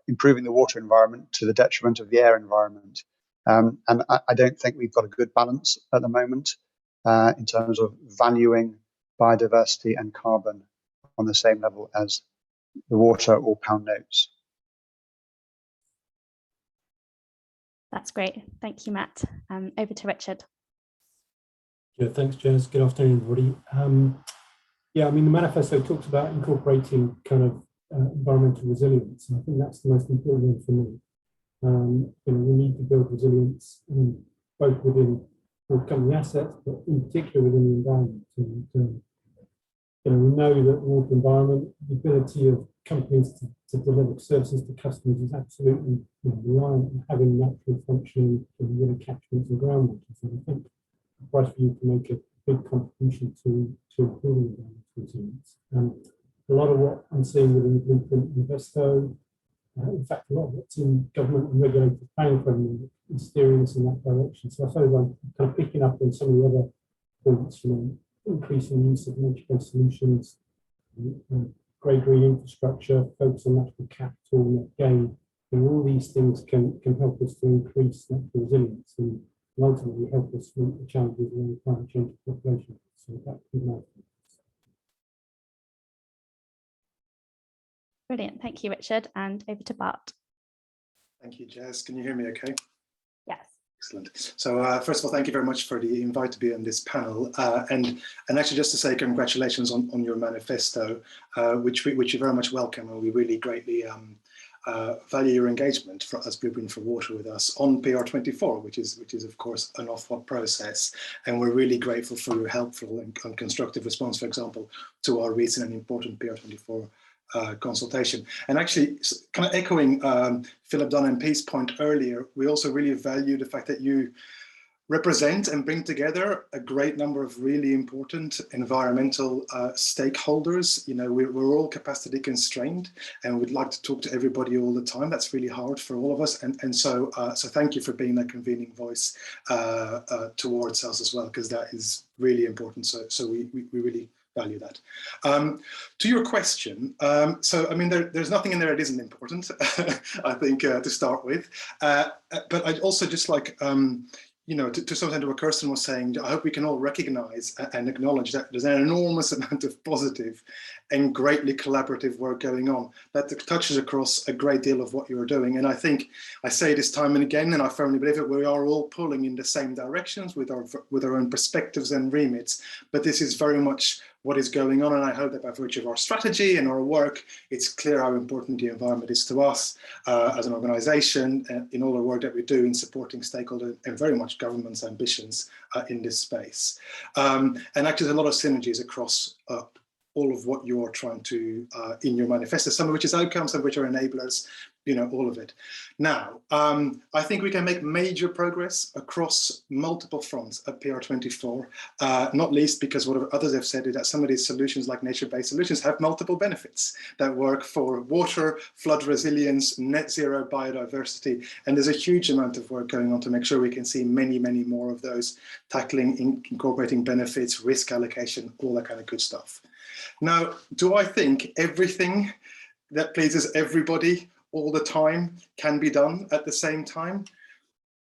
improving the water environment to the detriment of the air environment. And I don't think we've got a good balance at the moment in terms of valuing biodiversity and carbon on the same level as the water or pound notes. That's great. Thank you, Matt. Over to Richard. Yeah, thanks, Jazz. Good afternoon, everybody. Yeah, I mean, the manifesto talks about incorporating kind of environmental resilience, and I think that's the most important thing for me. We need to build resilience both within for company assets, but in particular within the environment. And we know that water environment, the ability of companies to deliver services to customers is absolutely reliant on having naturally functioning river catchments and groundwater. So I think the price for you to make a big contribution to improving environmental resilience. A lot of what I'm seeing within the Blueprint Investo, in fact, a lot of what's in government and regulated planning framework is steering us in that direction. So I suppose I'm kind of picking up on some of the other points, increasing use of nature-based solutions, grey green infrastructure, focus on natural capital, net gain, and all these things can help us to increase natural resilience and ultimately help us meet the challenges around climate change and population. So that would be my thoughts. Brilliant, thank you, Richard, and over to Bart. Thank you, Jazz. Can you hear me okay? Yes. Excellent. So first of all, thank you very much for the invite to be on this panel. And actually just to say congratulations on your manifesto, which we very much welcome, and we really greatly value your engagement as Blueprint for Water with us on PR24, which is of course an Ofwat process. And we're really grateful for your helpful and constructive response, for example, to our recent and important PR24 consultation. And actually, kind of echoing Phillip Dunne MP's point earlier, we also really value the fact that you represent and bring together a great number of really important environmental stakeholders. We're all capacity constrained, and we'd like to talk to everybody all the time. That's really hard for all of us, and so thank you for being that convening voice towards us as well, because that is really important. So we really value that. To your question, so I mean, there's nothing in there that isn't important, I think, to start with. But I'd also just like, to some extent what Kristin was saying, I hope we can all recognize and acknowledge that there's an enormous amount of positive and greatly collaborative work going on that touches across a great deal of what you're doing. And I think I say this time and again, and I firmly believe it, we are all pulling in the same directions with our own perspectives and remits, but this is very much what is going on, and I hope that by virtue of our strategy and our work, it's clear how important the environment is to us as an organisation, in all the work that we do in supporting stakeholder and very much government's ambitions in this space. And actually, there's a lot of synergies across all of what you're trying to, in your manifesto, some of which is outcomes, some of which are enablers, all of it. Now, I think we can make major progress across multiple fronts at PR24, not least because what others have said is that some of these solutions, like nature-based solutions, have multiple benefits that work for water, flood resilience, net zero biodiversity, and there's a huge amount of work going on to make sure we can see many, many more of those, tackling, incorporating benefits, risk allocation, all that kind of good stuff. Now, do I think everything that pleases everybody all the time can be done at the same time?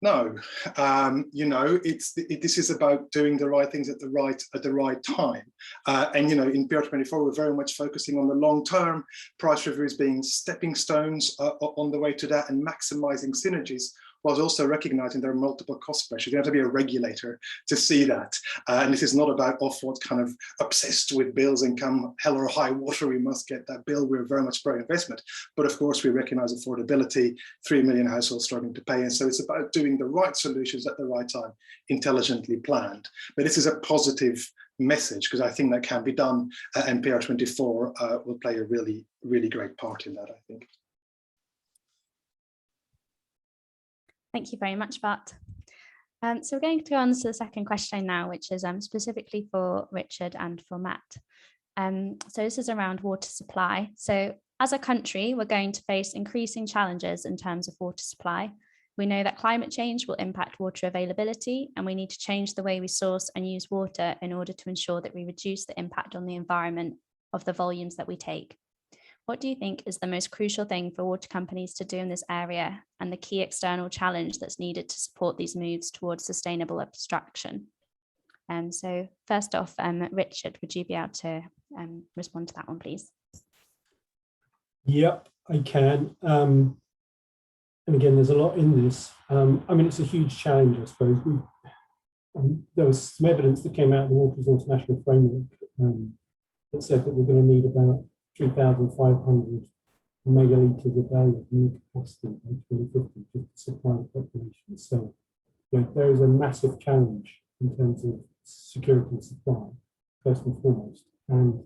No, this is about doing the right things at the right time. And in PR24, we're very much focusing on the long term, price reviews being stepping stones on the way to that, and maximizing synergies, whilst also recognizing there are multiple cost pressures. You have to be a regulator to see that. And this is not about Ofwat kind of obsessed with bills and come hell or high water, we must get that bill. We're very much pro-investment. But of course, we recognize affordability, 3 million households struggling to pay. And so it's about doing the right solutions at the right time, intelligently planned. But this is a positive message, because I think that can be done. And PR24 will play a really, really great part in that, I think. Thank you very much, Bart. So we're going to go on to the second question now, which is specifically for Richard and for Matt. So this is around water supply. So as a country, we're going to face increasing challenges in terms of water supply. We know that climate change will impact water availability, and we need to change the way we source and use water in order to ensure that we reduce the impact on the environment of the volumes that we take. What do you think is the most crucial thing for water companies to do in this area, and the key external challenge that's needed to support these moves towards sustainable abstraction? So first off, Richard, would you be able to respond to that one, please? Yep, I can. And again, there's a lot in this. I mean, it's a huge challenge, I suppose. There was some evidence that came out of the Water Resource National Framework that said that we're going to need about 3,500 megalitres a day of new capacity by 2050 to supply the population. So there is a massive challenge in terms of security of supply, first and foremost. And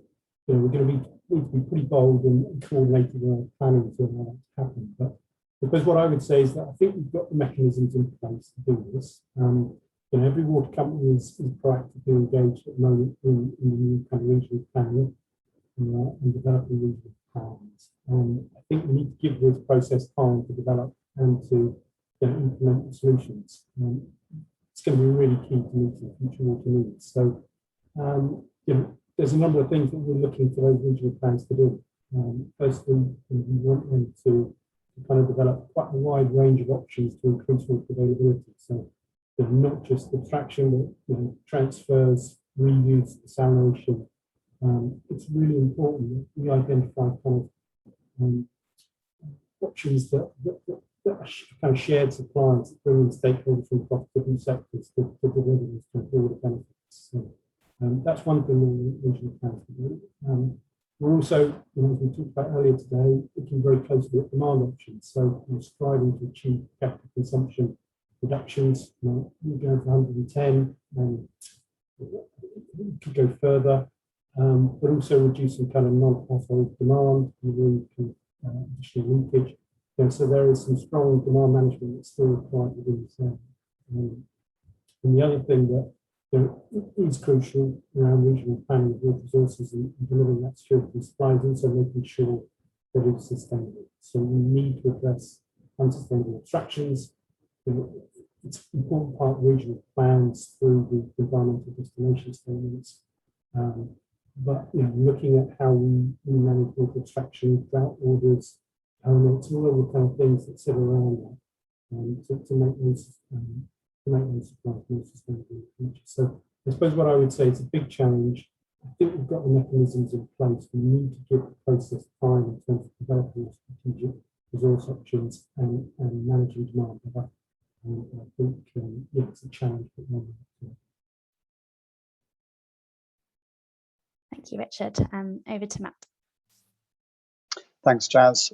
we're going to need to be pretty bold and coordinated in our planning to allow that to happen. But because what I would say is that I think we've got the mechanisms in place to do this. Every water company is proactively engaged at the moment in the new kind of regional planning and developing regional plans. I think we need to give this process time to develop and to implement the solutions. It's going to be really key to meeting future water needs. So, there's a number of things that we're looking for those regional plans to do. Firstly, we want them to kind of develop quite a wide range of options to increase water availability. So, not just abstraction, but transfers, reuse, desalination. It's really important that we identify kind of options that are kind of shared supplies that bring in stakeholders from across different sectors to deliver this to water benefits. So, that's one thing the regional plans can do. We're also, as we talked about earlier today, looking very closely at demand options. So we're striving to achieve capital consumption reductions. We're going for 110, and we could go further, but also reducing kind of non-household demand, additional leakage. So there is some strong demand management that's still required within this area. And the other thing that is crucial around regional planning of water resources and delivering that security of supply is also making sure that it's sustainable. So we need to address unsustainable abstractions. It's an important part of regional plans through the environmental destination statements. But looking at how we manage water abstraction, drought orders, it's all of the kind of things that sit around that to make those supplies more sustainable in the future. So I suppose what I would say is a big challenge. I think we've got the mechanisms in place. We need to give the process time in terms of developing strategic resource options and managing demand. But I think it's a challenge. Thank you, Richard. Over to Matt. Thanks, Jazz.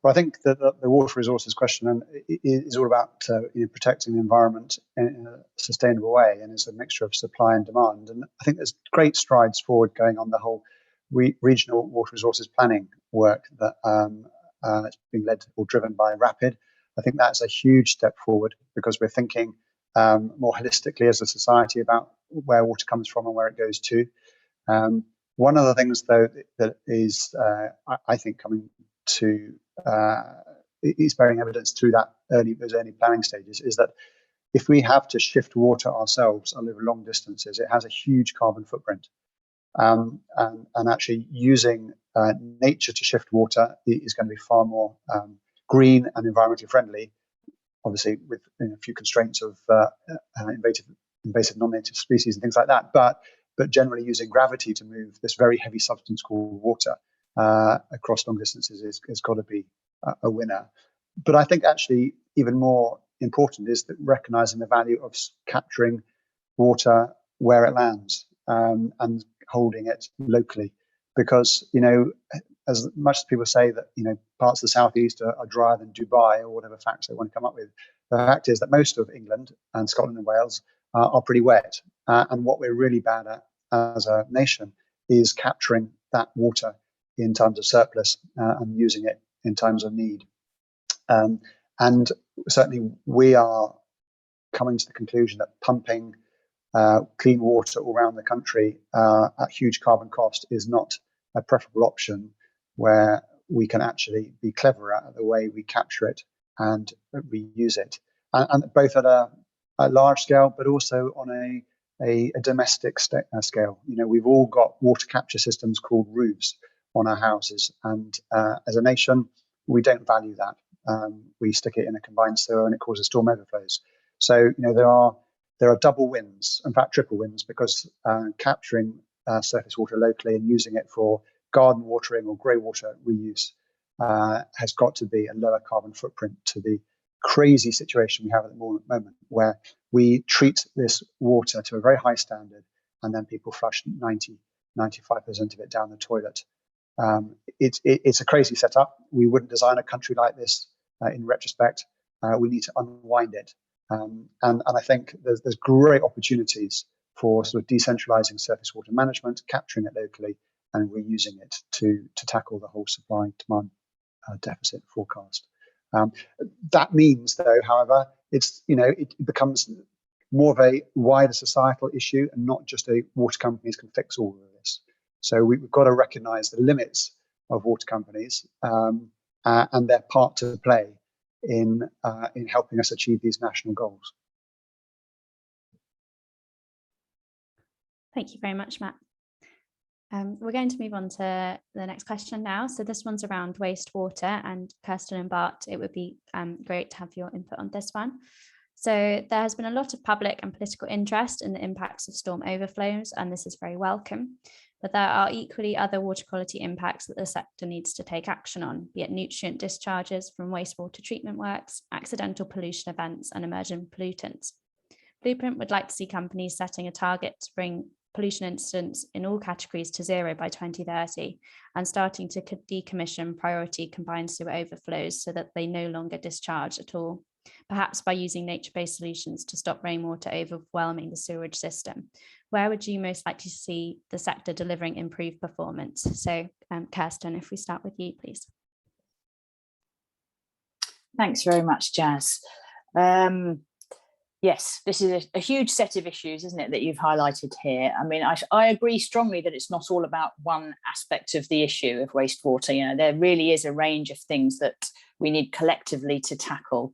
Well, I think that the water resources question is all about protecting the environment in a sustainable way, and it's a mixture of supply and demand. And I think there's great strides forward going on the whole regional water resources planning work that it's being led or driven by Rapid. I think that's a huge step forward because we're thinking more holistically as a society about where water comes from and where it goes to. One of the things, though, that is, I think, coming to is bearing evidence through those early planning stages is that if we have to shift water ourselves and over long distances, it has a huge carbon footprint. And actually using nature to shift water is going to be far more green and environmentally friendly, obviously with a few constraints of invasive non-native species and things like that. But generally using gravity to move this very heavy substance called water across long distances has got to be a winner. But I think actually even more important is that recognizing the value of capturing water where it lands and holding it locally, because as much as people say that parts of the southeast are drier than Dubai or whatever facts they want to come up with, the fact is that most of England and Scotland and Wales are pretty wet, and what we're really bad at as a nation is capturing that water in times of surplus and using it in times of need. And certainly we are coming to the conclusion that pumping clean water all around the country at huge carbon cost is not a preferable option, where we can actually be cleverer at the way we capture it and reuse it, and both at a large scale, but also on a domestic scale. We've all got water capture systems called roofs on our houses, and as a nation, we don't value that. We stick it in a combined sewer and it causes storm overflows. So there are double wins, in fact triple wins, because capturing surface water locally and using it for garden watering or grey water reuse has got to be a lower carbon footprint to the crazy situation we have at the moment, where we treat this water to a very high standard and then people flush 95% of it down the toilet. It's a crazy setup. We wouldn't design a country like this in retrospect. We need to unwind it And I think there's great opportunities for sort of decentralizing surface water management, capturing it locally and reusing it to tackle the whole supply demand deficit forecast. That means, though, however, it becomes more of a wider societal issue and not just a water companies can fix all of this. So we've got to recognise the limits of water companies and their part to play in helping us achieve these national goals. Thank you very much, Matt. We're going to move on to the next question now. So this one's around wastewater, and Kristin and Bart, it would be great to have your input on this one. So there has been a lot of public and political interest in the impacts of storm overflows, and this is very welcome. But there are equally other water quality impacts that the sector needs to take action on, be it nutrient discharges from wastewater treatment works, accidental pollution events, and emerging pollutants. Blueprint would like to see companies setting a target to bring pollution incidents in all categories to zero by 2030 and starting to decommission priority combined sewer overflows so that they no longer discharge at all, perhaps by using nature-based solutions to stop rainwater overwhelming the sewerage system. Where would you most likely see the sector delivering improved performance? So Kristin, if we start with you, please. Thanks very much, Jazz. Yes, this is a huge set of issues, isn't it, that you've highlighted here. I mean, I agree strongly that it's not all about one aspect of the issue of wastewater. You know, there really is a range of things that we need collectively to tackle.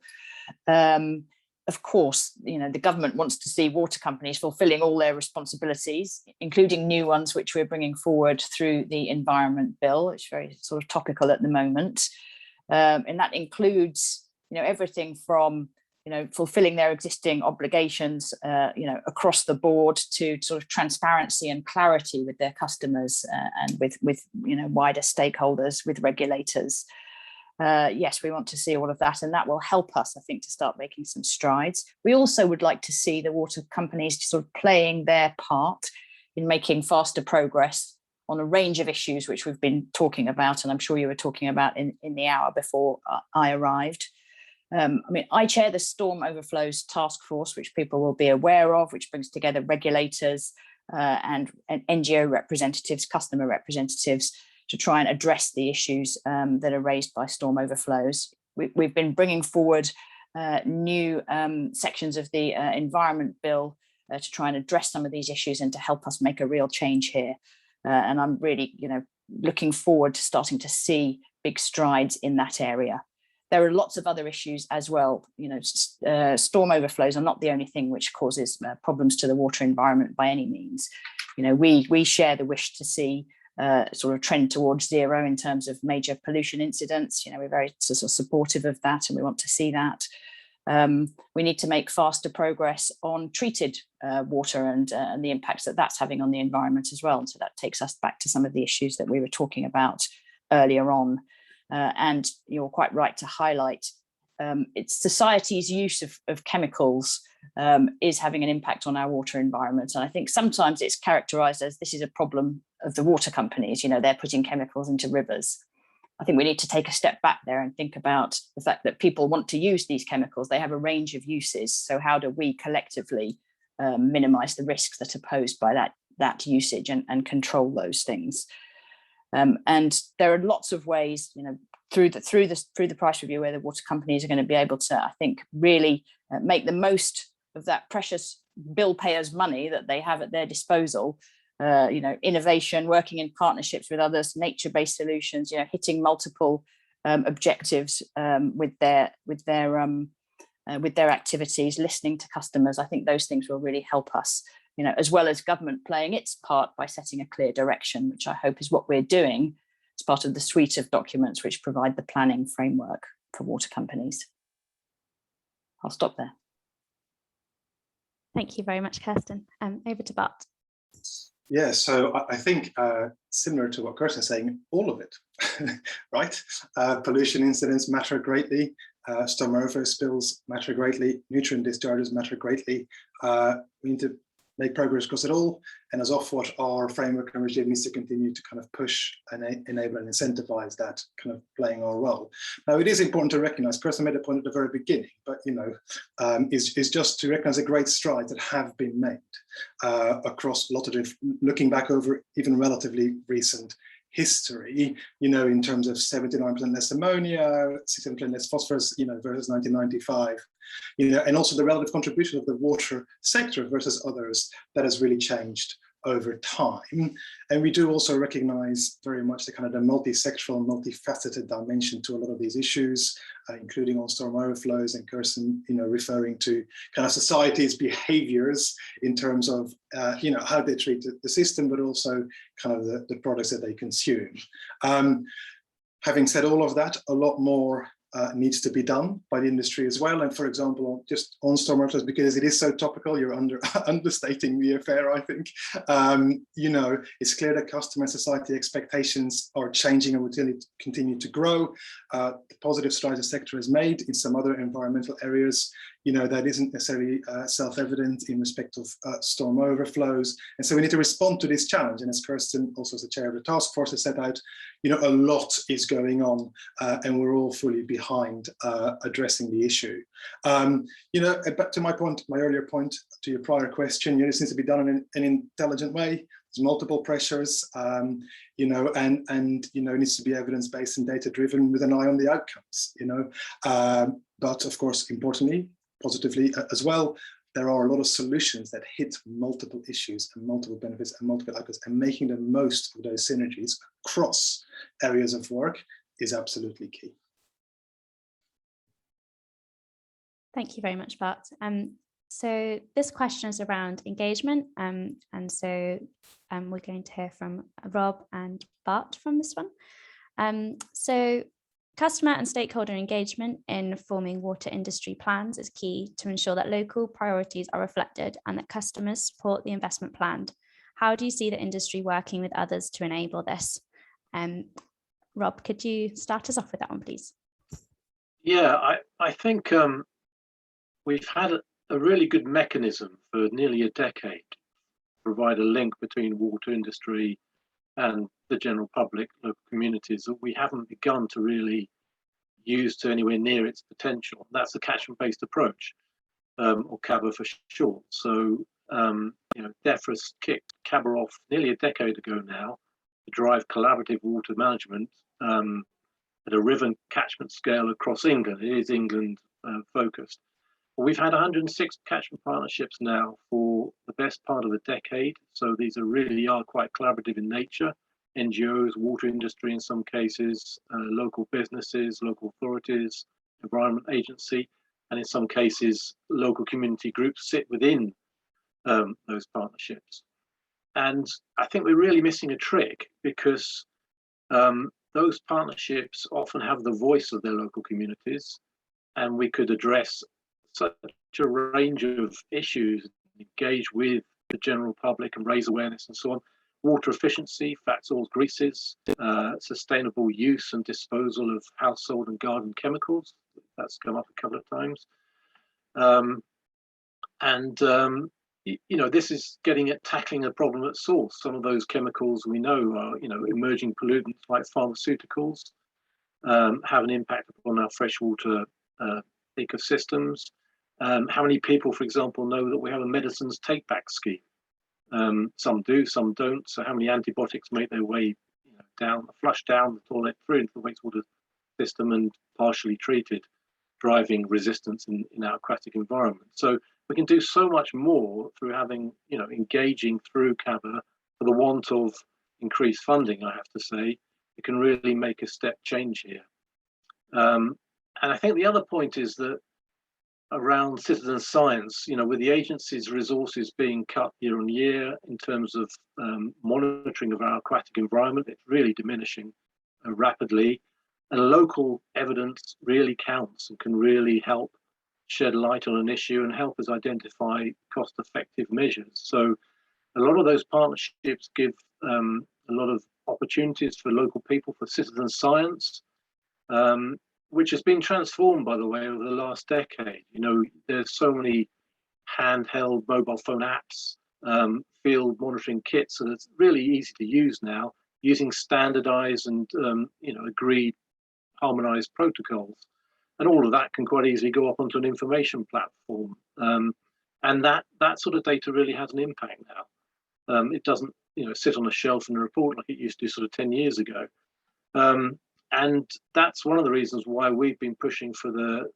Of course, you know, the government wants to see water companies fulfilling all their responsibilities, including new ones which we're bringing forward through the Environment Bill. It's very sort of topical at the moment. And that includes, you know, everything from fulfilling their existing obligations, across the board to sort of transparency and clarity with their customers and with wider stakeholders, with regulators. Yes, we want to see all of that, and that will help us, I think, to start making some strides. We also would like to see the water companies sort of playing their part in making faster progress on a range of issues which we've been talking about, and I'm sure you were talking about in the hour before I arrived. I chair the Storm Overflows Task Force, which people will be aware of, which brings together regulators and NGO representatives, customer representatives, to try and address the issues that are raised by storm overflows. We've been bringing forward new sections of the Environment Bill to try and address some of these issues and to help us make a real change here. And I'm really, looking forward to starting to see big strides in that area. There are lots of other issues as well. Storm overflows are not the only thing which causes problems to the water environment by any means. We share the wish to see sort of trend towards zero in terms of major pollution incidents. We're very sort of supportive of that, and we want to see that. We need to make faster progress on treated water and the impacts that that's having on the environment as well. And so that takes us back to some of the issues that we were talking about earlier on. And you're quite right to highlight it's society's use of chemicals is having an impact on our water environment. And I think sometimes it's characterized as this is a problem of the water companies, they're putting chemicals into rivers. I think we need to take a step back there and think about the fact that people want to use these chemicals. They have a range of uses. So how do we collectively minimize the risks that are posed by that usage and control those things? And there are lots of ways, through the price review, where the water companies are going to be able to, I think, really make the most of that precious bill payers' money that they have at their disposal. Innovation, working in partnerships with others, nature-based solutions, hitting multiple objectives with their activities, listening to customers. I think those things will really help us. As well as government playing its part by setting a clear direction, which I hope is what we're doing as part of the suite of documents which provide the planning framework for water companies. I'll stop there. Thank you very much, Kristin. Over to Bart. Yeah, so I think similar to what Kristin is saying, all of it, right? Pollution incidents matter greatly. Storm overflow spills matter greatly. Nutrient discharges matter greatly. We need to make progress across it all. And as Ofwat, our framework and regime needs to continue to kind of push and enable and incentivize that kind of playing our role. Now, it is important to recognize, Kristin made a point at the very beginning, but is just to recognize the great strides that have been made across a lot of different, looking back over even relatively recent history, in terms of 79% less ammonia, 60% less phosphorus, versus 1995, and also the relative contribution of the water sector versus others that has really changed over time. And we do also recognize very much the kind of the multi-sectoral, multifaceted dimension to a lot of these issues, including on storm overflows, and Kristin, referring to kind of society's behaviors in terms of, how they treat the system, but also kind of the products that they consume. Having said all of that, a lot more needs to be done by the industry as well. And for example, just on storm overflows, because it is so topical, you're understating the affair, I think. It's clear that customer and society expectations are changing and will continue to grow. The positive strides the sector has made in some other environmental areas, that isn't necessarily self-evident in respect of storm overflows. And so we need to respond to this challenge. And as Kristin, also as the chair of the task force, has set out, a lot is going on, and we're all fully behind addressing the issue. Back to my earlier point, to your prior question, this needs to be done in an intelligent way. There's multiple pressures, and it needs to be evidence-based and data-driven with an eye on the outcomes, but of course, importantly, positively as well, there are a lot of solutions that hit multiple issues and multiple benefits and multiple outcomes, and making the most of those synergies across areas of work is absolutely key. Thank you very much, Bart. So this question is around engagement, and so we're going to hear from Rob and Bart from this one. So customer and stakeholder engagement in forming water industry plans is key to ensure that local priorities are reflected and that customers support the investment planned. How do you see the industry working with others to enable this? Rob, could you start us off with that one, please? Yeah, I think we've had a really good mechanism for nearly a decade to provide a link between water industry and the general public, local communities, that we haven't begun to really use to anywhere near its potential. That's the catchment-based approach, or CABA for short. So, Defra's kicked CABA off nearly a decade ago now to drive collaborative water management at a river catchment scale across England. It is England focused. We've had 106 catchment partnerships now for the best part of a decade. So these really are quite collaborative in nature. NGOs, water industry in some cases, local businesses, local authorities, environment agency, and in some cases, local community groups sit within those partnerships. And I think we're really missing a trick, because those partnerships often have the voice of their local communities, and we could address such a range of issues, engage with the general public and raise awareness and so on. Water efficiency, fats, oils, greases, sustainable use and disposal of household and garden chemicals. That's come up a couple of times. This is getting at tackling a problem at source. Some of those chemicals we know are, emerging pollutants like pharmaceuticals, have an impact upon our freshwater ecosystems. How many people, for example, know that we have a medicines take-back scheme? Some do, some don't. So how many antibiotics make their way flush down the toilet through into the wastewater system and partially treated, driving resistance in our aquatic environment? So we can do so much more through having, engaging through CABA for the want of increased funding, I have to say. It can really make a step change here. And I think the other point is that around citizen science, with the agency's resources being cut year on year in terms of monitoring of our aquatic environment, it's really diminishing rapidly. And local evidence really counts and can really help shed light on an issue and help us identify cost-effective measures. So a lot of those partnerships give a lot of opportunities for local people, for citizen science, which has been transformed, by the way, over the last decade. There's so many handheld mobile phone apps field monitoring kits, and it's really easy to use now, using standardized and agreed harmonized protocols. And all of that can quite easily go up onto an information platform. And that sort of data really has an impact now. It doesn't sit on a shelf in a report like it used to sort of 10 years ago. And that's one of the reasons why we've been pushing for the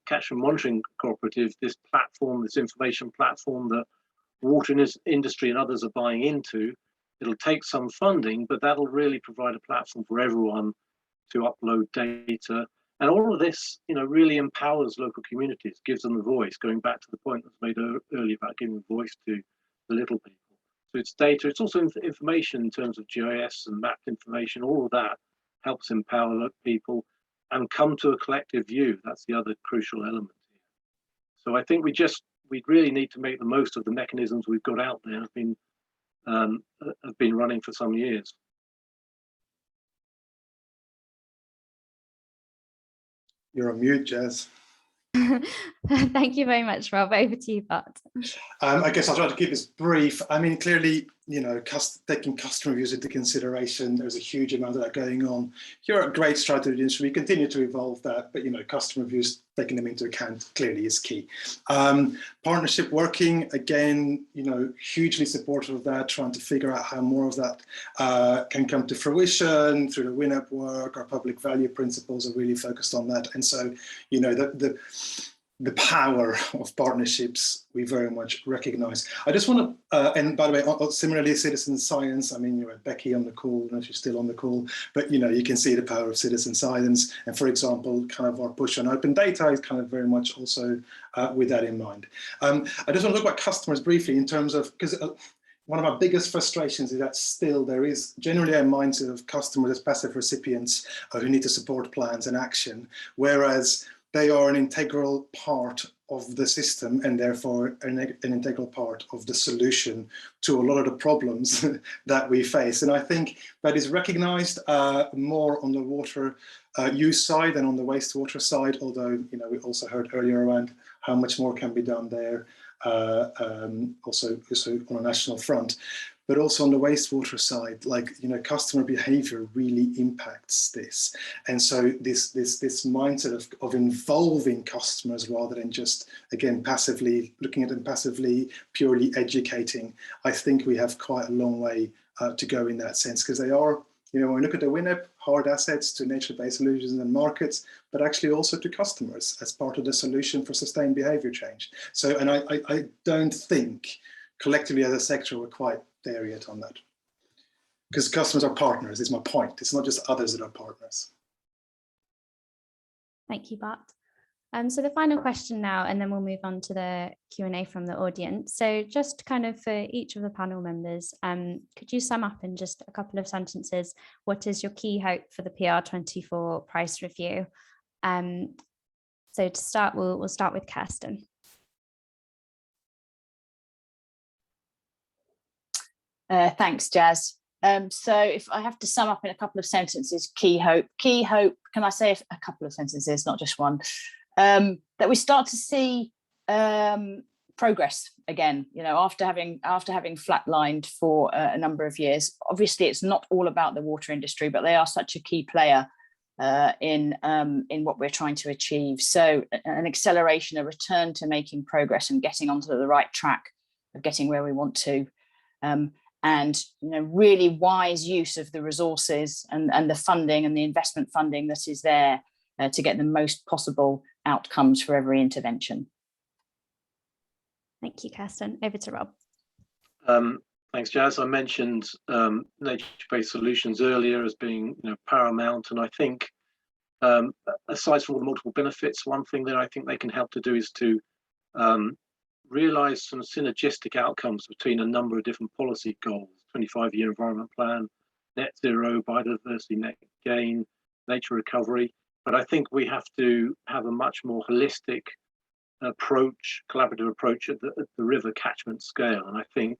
Catchment Monitoring Cooperative, this platform, this information platform that water industry and others are buying into. It'll take some funding, but that'll really provide a platform for everyone to upload data. And all of this, really empowers local communities, gives them the voice, going back to the point that was made earlier about giving a voice to the little people. So it's data, it's also information in terms of GIS and mapped information, all of that helps empower people and come to a collective view. That's the other crucial element here. So I think we really need to make the most of the mechanisms we've got out there, have been running for some years. You're on mute, Jazz. Thank you very much, Rob. Over to you, Bart. I guess I'll try to keep this brief. I mean, clearly, taking customer views into consideration, there's a huge amount of that going on. Here at Great Strategy Industry, we continue to evolve that, but customer views, taking them into account clearly is key. Partnership working, again, hugely supportive of that, trying to figure out how more of that can come to fruition through the WINUP work. Our public value principles are really focused on that. And so, the power of partnerships we very much recognise. I just want to, and by the way, similarly, citizen science. I mean, you had Becky on the call, I don't know if you're still on the call, but you can see the power of citizen science. And for example, kind of our push on open data is kind of very much also with that in mind. I just want to talk about customers briefly in terms of, because one of our biggest frustrations is that still there is generally a mindset of customers as passive recipients who need to support plans and action, whereas they are an integral part of the system and therefore an integral part of the solution to a lot of the problems that we face. And I think that is recognised more on the water use side than on the wastewater side, although we also heard earlier around how much more can be done there, also on a national front. But also on the wastewater side, customer behavior really impacts this. And so this mindset of involving customers rather than just, again, passively looking at them passively, purely educating, I think we have quite a long way to go in that sense, because they are, when we look at the WINUP, hard assets to nature-based solutions and markets, but actually also to customers as part of the solution for sustained behavior change. So, and I don't think collectively as a sector we're quite there yet on that, because customers are partners is my point. It's not just others that are partners. Thank you, Bart. So the final question now, and then we'll move on to the Q&A from the audience. So just kind of for each of the panel members, could you sum up in just a couple of sentences, what is your key hope for the PR24 price review? So to start, we'll start with Kristin. Thanks, Jazz. So if I have to sum up in a couple of sentences, key hope, can I say a couple of sentences, not just one, that we start to see progress again, after having flatlined for a number of years. Obviously, it's not all about the water industry, but they are such a key player in what we're trying to achieve. So an acceleration, a return to making progress and getting onto the right track of getting where we want to. And really wise use of the resources and the funding and the investment funding that is there to get the most possible outcomes for every intervention. Thank you, Kristin. Over to Rob. Thanks, Jazz. I mentioned nature-based solutions earlier as being paramount, and I think aside from all the multiple benefits, one thing that I think they can help to do is to realise some synergistic outcomes between a number of different policy goals: 25-year environment plan, net zero, biodiversity net gain, nature recovery. But I think we have to have a much more holistic approach, collaborative approach at the river catchment scale. And I think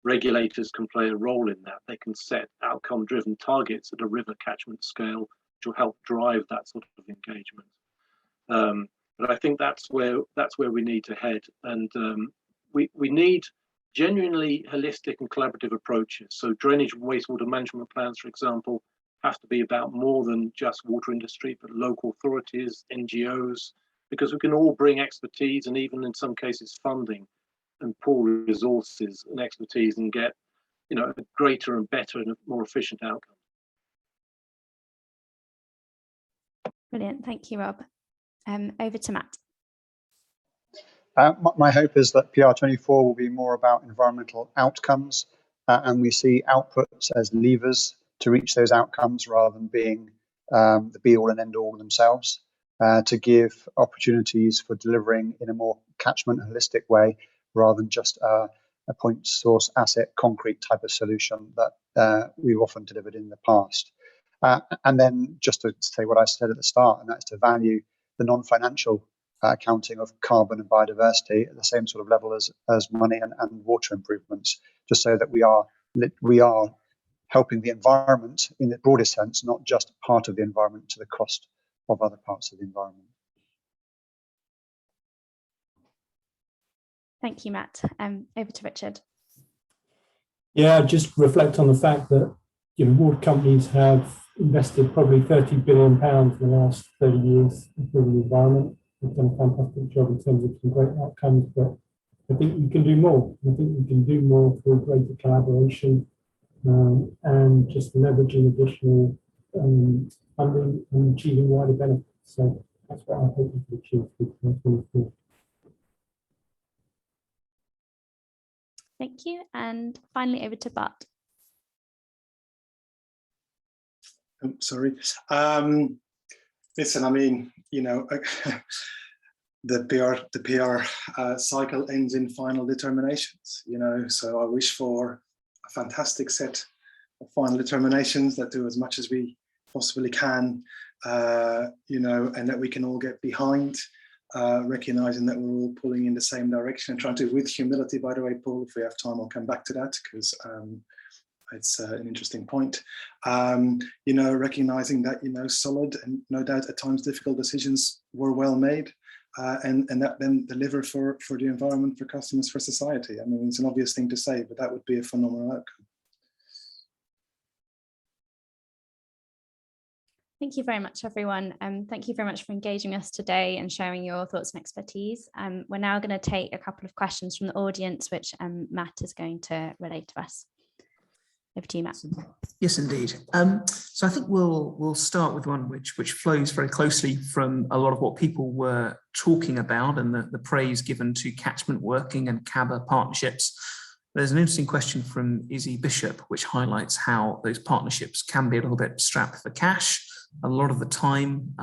regulators can play a role in that. They can set outcome-driven targets at a river catchment scale, which will help drive that sort of engagement. But I think that's where we need to head, and we need genuinely holistic and collaborative approaches. So drainage and wastewater management plans, for example, have to be about more than just water industry, but local authorities, NGOs, because we can all bring expertise and even in some cases funding and pool resources and expertise and get, you know, a greater and better and more efficient outcome. Brilliant, thank you, Rob. Over to Matt. My hope is that PR24 will be more about environmental outcomes, and we see outputs as levers to reach those outcomes rather than being the be-all and end-all themselves, to give opportunities for delivering in a more catchment holistic way rather than just a point source asset concrete type of solution that we've often delivered in the past. And then just to say what I said at the start, and that's to value the non-financial accounting of carbon and biodiversity at the same sort of level as money and water improvements, just so that we are helping the environment in the broadest sense, not just part of the environment to the cost of other parts of the environment. Thank you, Matt. Over to Richard. Yeah, just reflect on the fact that, you know, water companies have invested probably £30 billion in the last 30 years improving the environment. We've done a fantastic job in terms of some great outcomes, but I think we can do more. I think we can do more through greater collaboration and just leveraging additional funding and achieving wider benefits. So that's what I hope we can achieve with 2024. Thank you. And finally, over to Bart. Oh, sorry. Listen, I mean, you know, the PR cycle ends in final determinations, you know, so I wish for a fantastic set of final determinations that do as much as we possibly can, you know, and that we can all get behind, recognizing that we're all pulling in the same direction and trying to, with humility, by the way, Paul, if we have time, I'll come back to that because it's an interesting point. You know, recognizing that, you know, solid and no doubt at times difficult decisions were well made, and that then deliver for the environment, for customers, for society. I mean, it's an obvious thing to say, but that would be a phenomenal outcome. Thank you very much, everyone. Thank you very much for engaging us today and sharing your thoughts and expertise. We're now going to take a couple of questions from the audience, which Matt is going to relay to us. Over to you, Matt. Yes, indeed. So I think we'll start with one which flows very closely from a lot of what people were talking about and the praise given to catchment working and CABA partnerships. There's an interesting question from Izzy Bishop, which highlights how those partnerships can be a little bit strapped for cash. A lot of the time,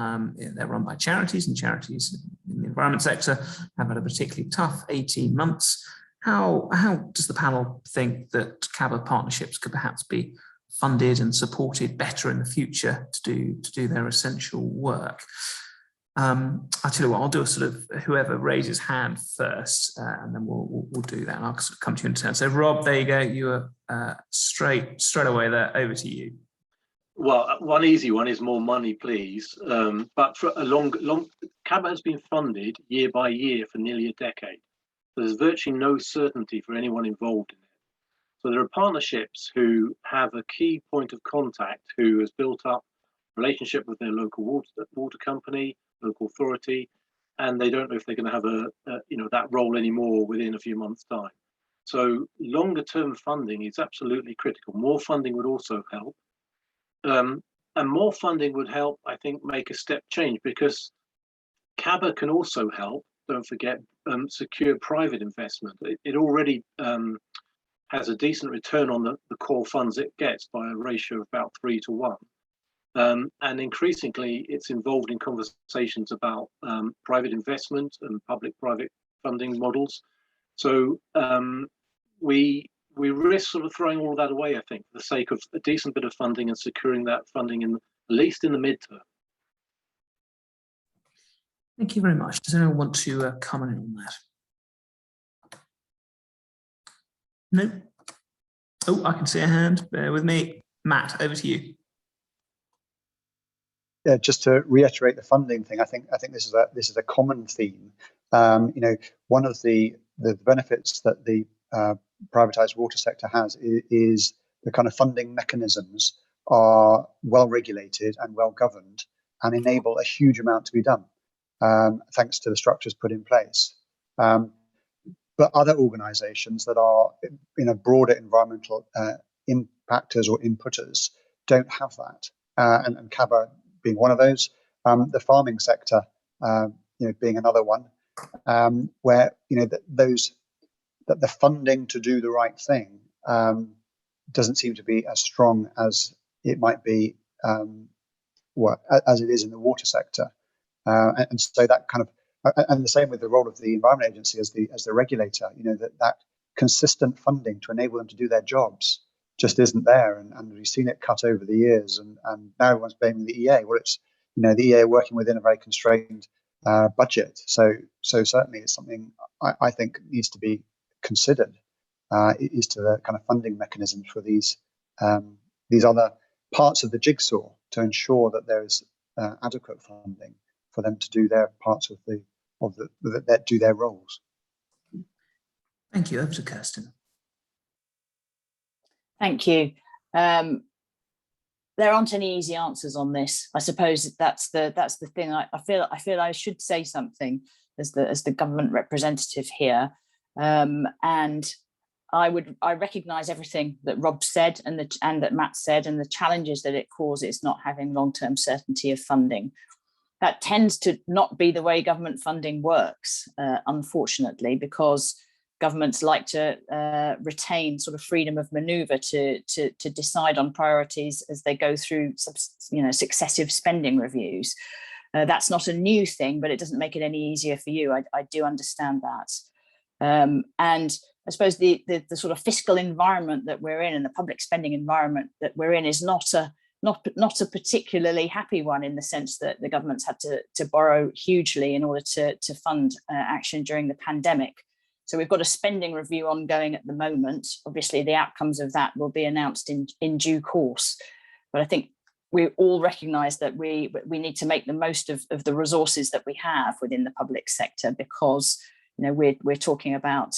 they're run by charities, and charities in the environment sector have had a particularly tough 18 months. How does the panel think that CABA partnerships could perhaps be funded and supported better in the future to do their essential work? I'll tell you what, I'll do a sort of whoever raises hand first, and then we'll do that. And I'll sort of come to you in turn. So Rob, there you go. You are straight away there. Over to you. Well, one easy one is more money, please. But for a long, CABA has been funded year by year for nearly a decade. There's virtually no certainty for anyone involved in it. So there are partnerships who have a key point of contact who has built up a relationship with their local water company, local authority, and they don't know if they're going to have that role anymore within a few months' time. So longer term funding is absolutely critical. More funding would also help. And more funding would help, I think, make a step change, because CABA can also help, don't forget, secure private investment. It already has a decent return on the core funds it gets by a ratio of about 3 to 1. And increasingly, it's involved in conversations about private investment and public-private funding models. So we risk sort of throwing all that away, I think, for the sake of a decent bit of funding and securing that funding at least in the midterm. Thank you very much. Does anyone want to comment on that? No? Oh, I can see a hand. Bear with me. Matt, over to you. Yeah, just to reiterate the funding thing, I think this is a common theme. You know, one of the benefits that the privatised water sector has is the kind of funding mechanisms are well regulated and well governed and enable a huge amount to be done, thanks to the structures put in place. But other organisations that are in a broader environmental impactors or inputters don't have that, and CABA being one of those. The farming sector, being another one, where that the funding to do the right thing doesn't seem to be as strong as it might be, as it is in the water sector, and so that kind of. And the same with the role of the Environment Agency as the regulator. That consistent funding to enable them to do their jobs just isn't there, and we've seen it cut over the years. And now everyone's blaming the EA. Well, it's the EA working within a very constrained budget. So certainly it's something I think needs to be considered. Is to the kind of funding mechanisms for these other parts of the jigsaw to ensure that there is adequate funding for them to do their parts that do their roles. Thank you. Over to Kristin. Thank you. There aren't any easy answers on this. I suppose that's the thing. I feel I should say something as the government representative here, and I recognise everything that Rob said and that Matt said, and the challenges that it causes not having long-term certainty of funding. That tends to not be the way government funding works, unfortunately, because governments like to retain sort of freedom of manoeuvre to decide on priorities as they go through successive spending reviews. That's not a new thing, but it doesn't make it any easier for you. I do understand that. And I suppose the sort of fiscal environment that we're in and the public spending environment that we're in is not a particularly happy one, in the sense that the government's had to borrow hugely in order to fund action during the pandemic. So we've got a spending review ongoing at the moment. Obviously, the outcomes of that will be announced in due course. But I think we all recognise that we need to make the most of the resources that we have within the public sector, because we're talking about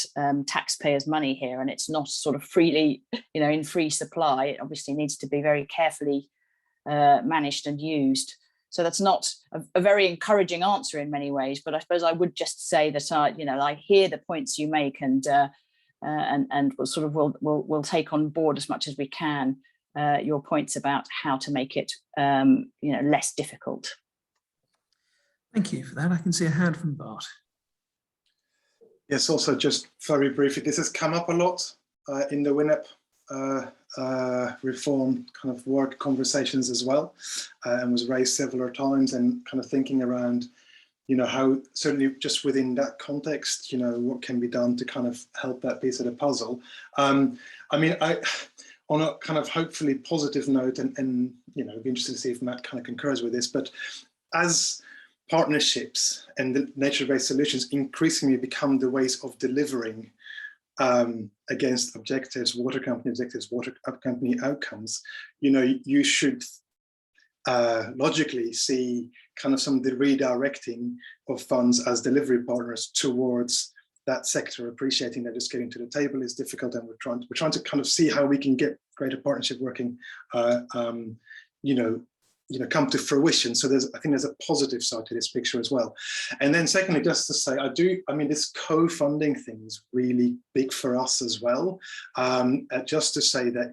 taxpayers' money here, and it's not sort of freely, in free supply. It obviously needs to be very carefully managed and used. So that's not a very encouraging answer in many ways, but I suppose I would just say that I hear the points you make, and we'll take on board as much as we can your points about how to make it less difficult. Thank you for that. I can see a hand from Bart. Yes, also just very briefly, this has come up a lot in the WINEP reform kind of work conversations as well, and was raised several times, and kind of thinking around, how certainly just within that context, what can be done to kind of help that piece of the puzzle. On a kind of hopefully positive note, and I'd be interested to see if Matt kind of concurs with this, but as partnerships and the nature-based solutions increasingly become the ways of delivering against objectives, water company objectives, water company outcomes, you should logically see kind of some of the redirecting of funds as delivery partners towards that sector, appreciating that just getting to the table is difficult, and we're trying to kind of see how we can get greater partnership working come to fruition. So I think there's a positive side to this picture as well. And then secondly, just to say, this co-funding thing is really big for us as well. Just to say that,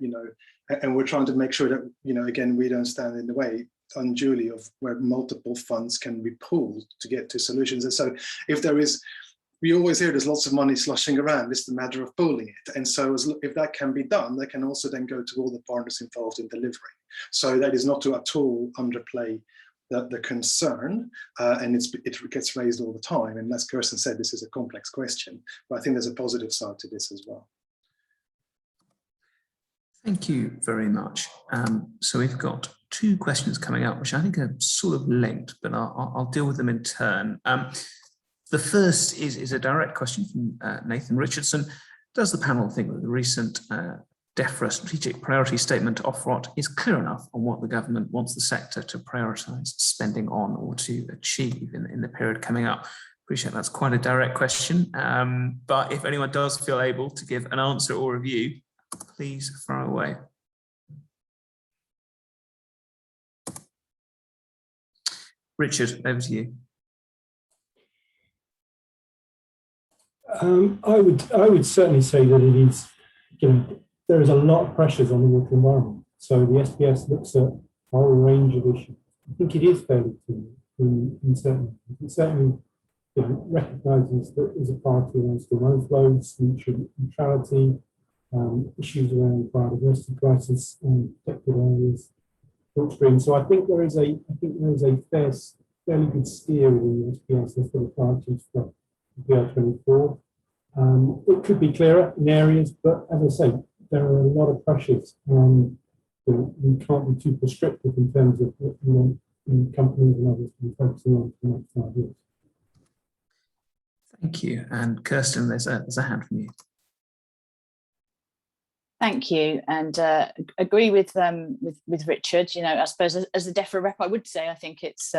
and we're trying to make sure that, again, we don't stand in the way unduly of where multiple funds can be pooled to get to solutions. And so if there is, we always hear there's lots of money sloshing around, it's the matter of pooling it. And so if that can be done, that can also then go to all the partners involved in delivering. So that is not to at all underplay the concern, and it gets raised all the time. And as Kristin said, this is a complex question, but I think there's a positive side to this as well. Thank you very much. So we've got two questions coming up, which I think are sort of linked, but I'll deal with them in turn. The first is a direct question from Nathan Richardson. Does the panel think that the recent Defra strategic priority statement to Ofwat is clear enough on what the government wants the sector to prioritise spending on or to achieve in the period coming up? Appreciate that's quite a direct question, but if anyone does feel able to give an answer or a view, please fire away. Richard, over to you. I would certainly say that it is, there is a lot of pressures on the water environment. So the SPS looks at a whole range of issues. I think it is fairly clear in certain. It certainly recognises that there's a priority around storm overflows, nutrient neutrality, issues around biodiversity crisis and protected areas, upstream. So I think there is a fairly good steer within the SPS as to the priorities for PR24. It could be clearer in areas, but as I say, there are a lot of pressures, and we can't be too prescriptive in terms of what we want companies and others to be focusing on for the next 5 years. Thank you. And Kristin, there's a hand from you. Thank you, and agree with Richard. I suppose as the Defra rep, I would say I think it's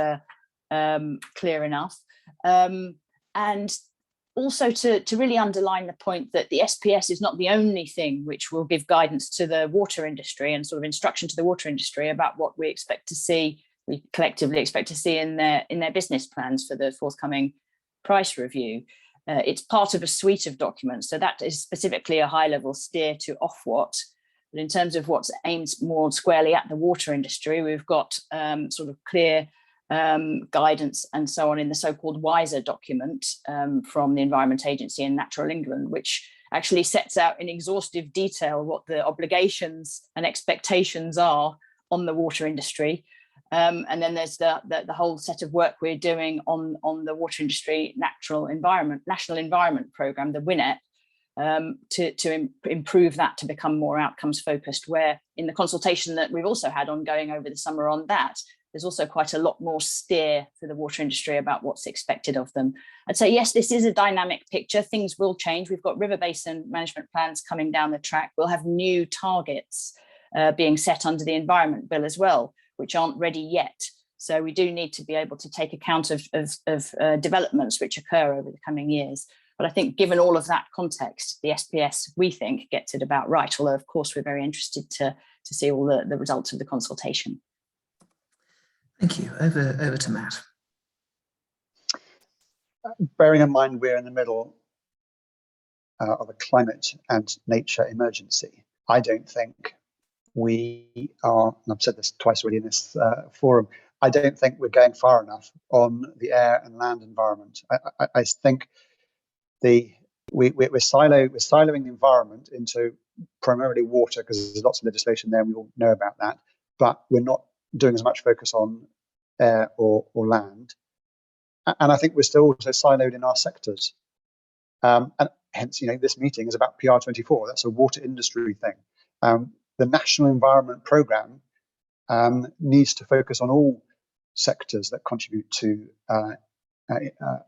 clear enough, and also to really underline the point that the SPS is not the only thing which will give guidance to the water industry and sort of instruction to the water industry about what we collectively expect to see in their business plans for the forthcoming price review. It's part of a suite of documents, so that is specifically a high-level steer to Ofwat. But in terms of what's aimed more squarely at the water industry, we've got sort of clear guidance and so on in the so-called WISER document from the Environment Agency and Natural England, which actually sets out in exhaustive detail what the obligations and expectations are on the water industry. And then there's the whole set of work we're doing on the water industry national environment programme, the WINEP, to improve that to become more outcomes focused, where in the consultation that we've also had ongoing over the summer on that, there's also quite a lot more steer for the water industry about what's expected of them. I'd say, yes, this is a dynamic picture. Things will change. We've got river basin management plans coming down the track. We'll have new targets being set under the Environment Bill as well, which aren't ready yet. So we do need to be able to take account of developments which occur over the coming years. But I think given all of that context, the SPS, we think, gets it about right, although of course we're very interested to see all the results of the consultation. Thank you. Over to Matt. Bearing in mind we're in the middle of a climate and nature emergency, I don't think we are, and I've said this twice already in this forum, I don't think we're going far enough on the air and land environment. I think we're siloing the environment into primarily water, because there's lots of legislation there and we all know about that, but we're not doing as much focus on air or land. And I think we're still also siloed in our sectors. And hence, this meeting is about PR24. That's a water industry thing. The National Environment Programme needs to focus on all sectors that contribute to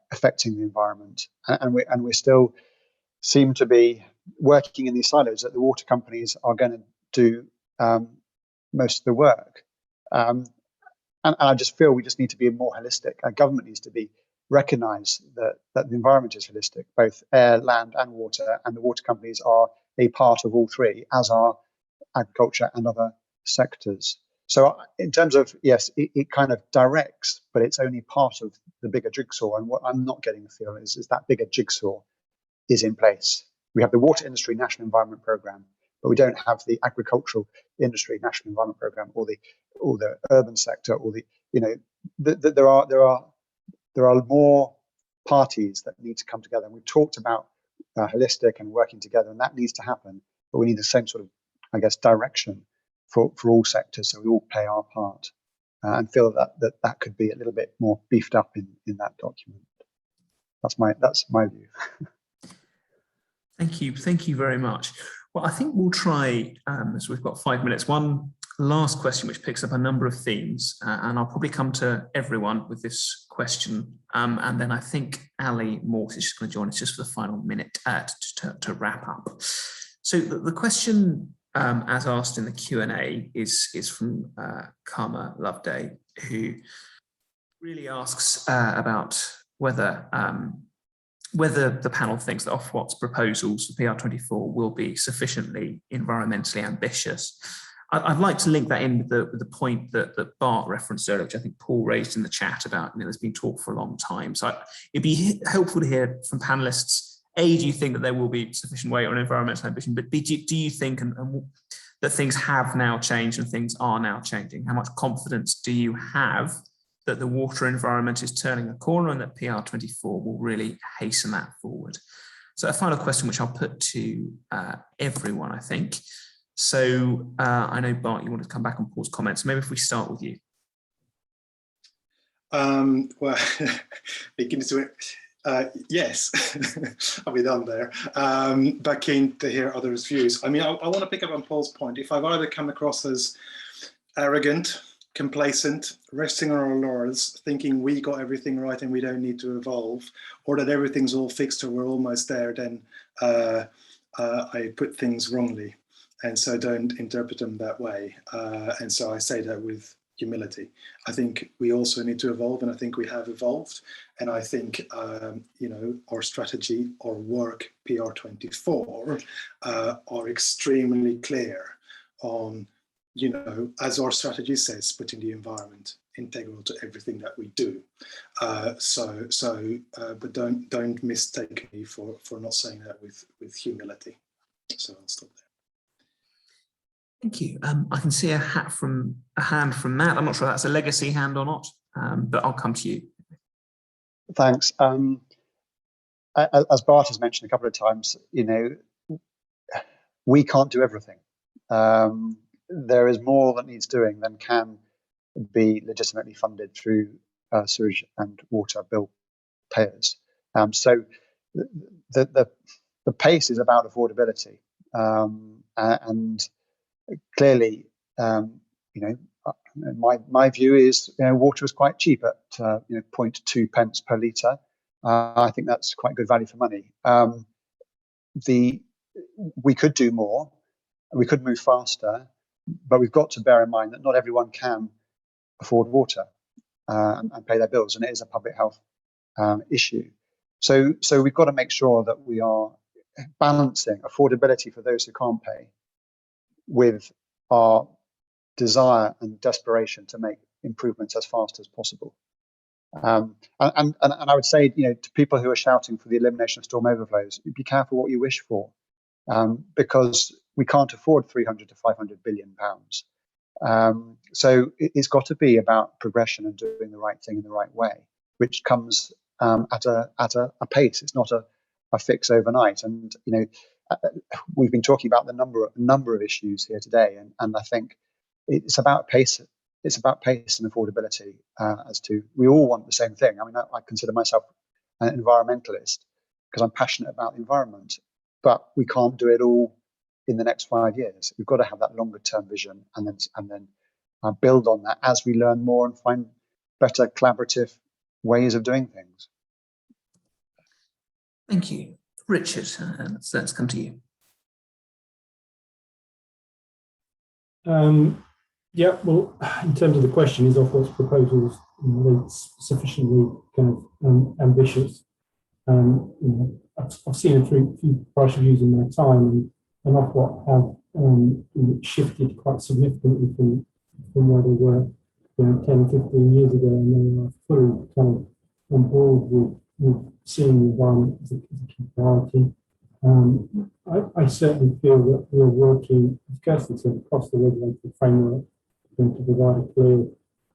affecting the environment. And we still seem to be working in these silos, that the water companies are going to do most of the work. And I just feel we just need to be more holistic. Our government needs to recognise that the environment is holistic, both air, land and water, and the water companies are a part of all three, as are agriculture and other sectors. So in terms of, yes, it kind of directs, but it's only part of the bigger jigsaw. And what I'm not getting the feel is that bigger jigsaw is in place. We have the water industry national environment programme, but we don't have the agricultural industry national environment programme, or the urban sector, or there are more parties that need to come together. And we've talked about holistic and working together, and that needs to happen. But we need the same sort of, I guess, direction for all sectors, so we all play our part, and feel that could be a little bit more beefed up in that document. That's my view. Thank you very much. Well, I think we'll try, as we've got 5 minutes, one last question which picks up a number of themes, and I'll probably come to everyone with this question, and then I think Ali Morse is just going to join us just for the final minute to wrap up. So the question, as asked in the Q&A, is from Karma Loveday, who really asks about whether the panel thinks that Ofwat's proposals for PR24 will be sufficiently environmentally ambitious. I'd like to link that in with the point that Bart referenced earlier, which I think Paul raised in the chat about, there's been talk for a long time. So it'd be helpful to hear from panelists, A, do you think that there will be sufficient weight on environmental ambition, but B, do you think that things have now changed and things are now changing? How much confidence do you have that the water environment is turning a corner and that PR24 will really hasten that forward? So a final question, which I'll put to everyone, I think. So I know, Bart, you wanted to come back on Paul's comments. Maybe if we start with you. Well, looking into it, yes, I'll be done there. But keen to hear others' views. I mean, I want to pick up on Paul's point. If I've either come across as arrogant, complacent, resting on our laurels, thinking we got everything right and we don't need to evolve, or that everything's all fixed or we're almost there, then I put things wrongly. And so don't interpret them that way. And so I say that with humility. I think we also need to evolve, and I think we have evolved. And I think, our strategy, our work, PR24, are extremely clear on, as our strategy says, putting the environment integral to everything that we do. But don't mistake me for not saying that with humility. So I'll stop there. Thank you. I can see a hand from Matt. I'm not sure that's a legacy hand or not, but I'll come to you. Thanks. As Bart has mentioned a couple of times, we can't do everything. There is more that needs doing than can be legitimately funded through sewage and water bill payers. So the pace is about affordability, and clearly, my view is, water is quite cheap at 0.2 pence per litre. I think that's quite good value for money. We could do more, we could move faster, but we've got to bear in mind that not everyone can afford water and pay their bills, and it is a public health issue. So we've got to make sure that we are balancing affordability for those who can't pay with our desire and desperation to make improvements as fast as possible. And I would say, to people who are shouting for the elimination of storm overflows, be careful what you wish for, because we can't afford 300 to 500 billion pounds. So it's got to be about progression and doing the right thing in the right way, which comes at a pace. It's not a fix overnight. And we've been talking about the number of issues here today, and I think it's about pace. It's about pace and affordability. We all want the same thing. I mean, I consider myself an environmentalist because I'm passionate about the environment, but we can't do it all in the next 5 years. We've got to have that longer term vision, and then build on that as we learn more and find better collaborative ways of doing things. Thank you. Richard, let's come to you. Yeah, well, in terms of the question, is Ofwat's proposals sufficiently kind of ambitious? I've seen a few price reviews in my time, and Ofwat have shifted quite significantly from where they were 10, 15 years ago, and they are fully kind of on board with seeing the environment as a key priority. I certainly feel that we are working, as Kristin said, across the regulatory framework to provide a clear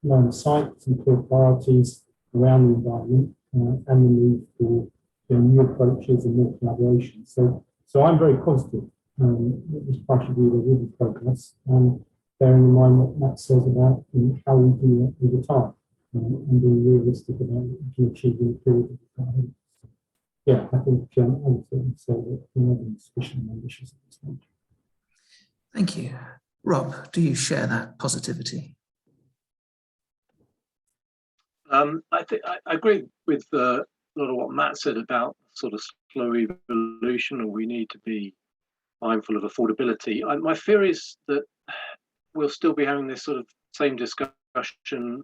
line of sight, some clear priorities around the environment, and the need for new approaches and more collaboration. So I'm very positive that this price review will be progress, bearing in mind what Matt says about how we do it over time, and being realistic about what we can achieve in a period of time. Yeah, I think I would certainly say that we're not sufficiently ambitious at this stage. Thank you. Rob, do you share that positivity? I agree with a lot of what Matt said about sort of slow evolution, and we need to be mindful of affordability. My fear is that we'll still be having this sort of same discussion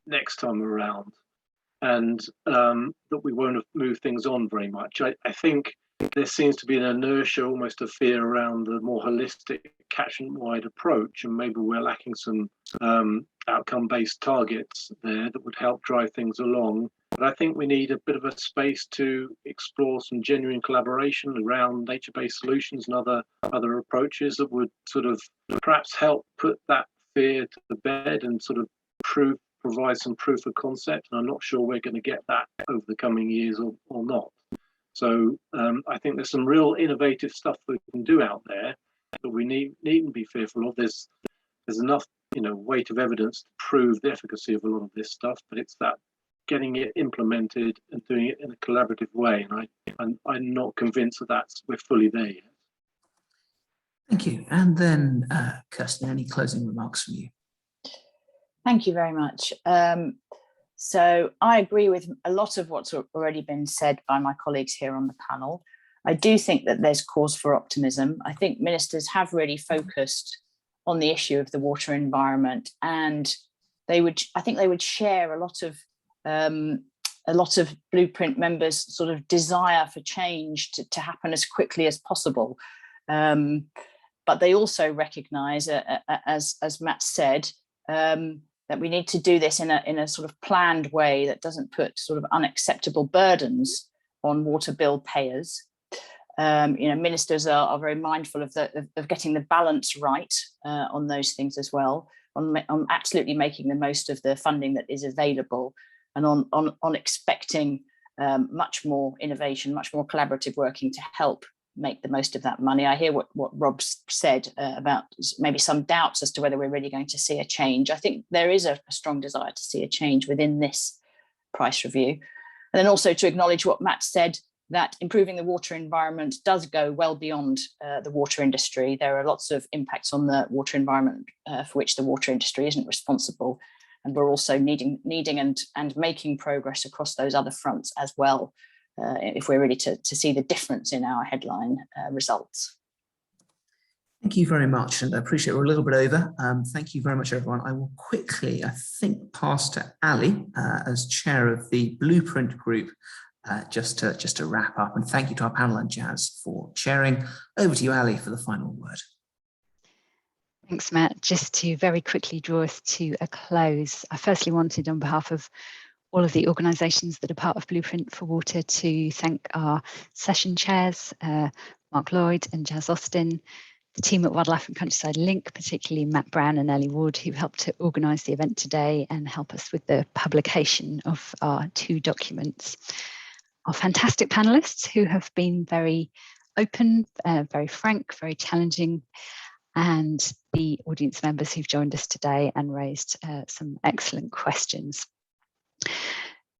next time around. and that we won't have moved things on very much. I think there seems to be an inertia, almost a fear around the more holistic catchment-wide approach, and maybe we're lacking some outcome-based targets there that would help drive things along. But I think we need a bit of a space to explore some genuine collaboration around nature-based solutions and other approaches that would sort of perhaps help put that fear to the bed and sort of provide some proof of concept. And I'm not sure we're going to get that over the coming years or not. So I think there's some real innovative stuff that we can do out there, but we needn't be fearful of. There's enough, weight of evidence to prove the efficacy of a lot of this stuff, but it's that getting it implemented and doing it in a collaborative way. And I'm not convinced that we're fully there yet. Thank you. And then Kristin, any closing remarks from you? Thank you very much. So I agree with a lot of what's already been said by my colleagues here on the panel. I do think that there's cause for optimism. I think ministers have really focused on the issue of the water environment, and I think they would share a lot of Blueprint members' sort of desire for change to happen as quickly as possible. But they also recognise, as Matt said, that we need to do this in a sort of planned way that doesn't put sort of unacceptable burdens on water bill payers. Ministers are very mindful of getting the balance right on those things as well, on absolutely making the most of the funding that is available, and on expecting much more innovation, much more collaborative working to help make the most of that money. I hear what Rob said about maybe some doubts as to whether we're really going to see a change. I think there is a strong desire to see a change within this price review. And then also to acknowledge what Matt said, that improving the water environment does go well beyond the water industry. There are lots of impacts on the water environment for which the water industry isn't responsible. And we're also needing and making progress across those other fronts as well, if we're really to see the difference in our headline results. Thank you very much, and I appreciate we're a little bit over. Thank you very much, everyone. I will quickly, I think, pass to Ali as chair of the Blueprint group, just to wrap up. And thank you to our panel and Jazz for chairing. Over to you, Ali, for the final word. Thanks, Matt. Just to very quickly draw us to a close, I firstly wanted, on behalf of all of the organisations that are part of Blueprint for Water, to thank our session chairs, Mark Lloyd and Jazz Austin, the team at Wildlife and Countryside Link, particularly Matt Brown and Ellie Ward, who helped to organise the event today and help us with the publication of our 2 documents. Our fantastic panellists, who have been very open, very frank, very challenging, and the audience members who've joined us today and raised some excellent questions.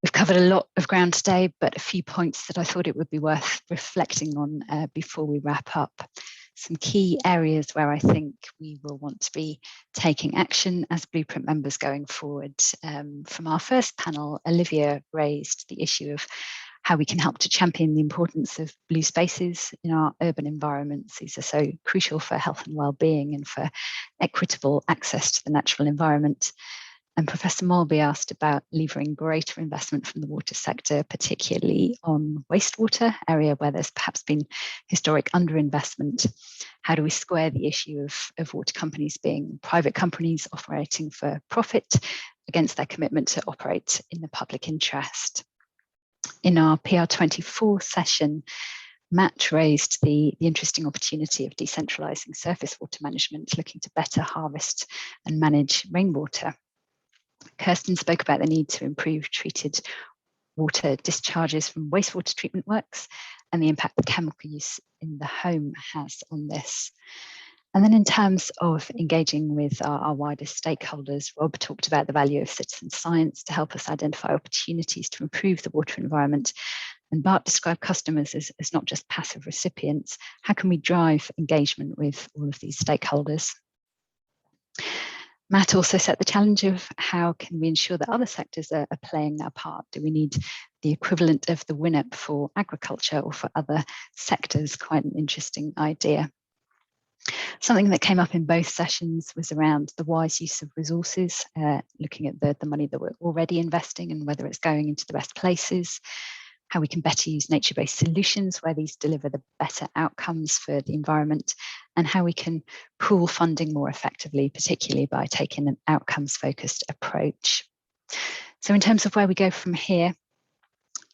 We've covered a lot of ground today, but a few points that I thought it would be worth reflecting on before we wrap up. Some key areas where I think we will want to be taking action as Blueprint members going forward. From our first panel, Olivia raised the issue of how we can help to champion the importance of blue spaces in our urban environments. These are so crucial for health and well-being and for equitable access to the natural environment. And Professor Malby asked about levering greater investment from the water sector, particularly on wastewater, area where there's perhaps been historic underinvestment. How do we square the issue of water companies being private companies operating for profit against their commitment to operate in the public interest? In our PR24 session, Matt raised the interesting opportunity of decentralising surface water management, looking to better harvest and manage rainwater. Kristin spoke about the need to improve treated water discharges from wastewater treatment works and the impact that chemical use in the home has on this. And then in terms of engaging with our wider stakeholders, Rob talked about the value of citizen science to help us identify opportunities to improve the water environment. And Bart described customers as not just passive recipients. How can we drive engagement with all of these stakeholders? Matt also set the challenge of how can we ensure that other sectors are playing their part? Do we need the equivalent of the WINEP for agriculture or for other sectors? Quite an interesting idea. Something that came up in both sessions was around the wise use of resources, looking at the money that we're already investing and whether it's going into the best places, how we can better use nature-based solutions where these deliver the better outcomes for the environment, and how we can pool funding more effectively, particularly by taking an outcomes-focused approach. So in terms of where we go from here,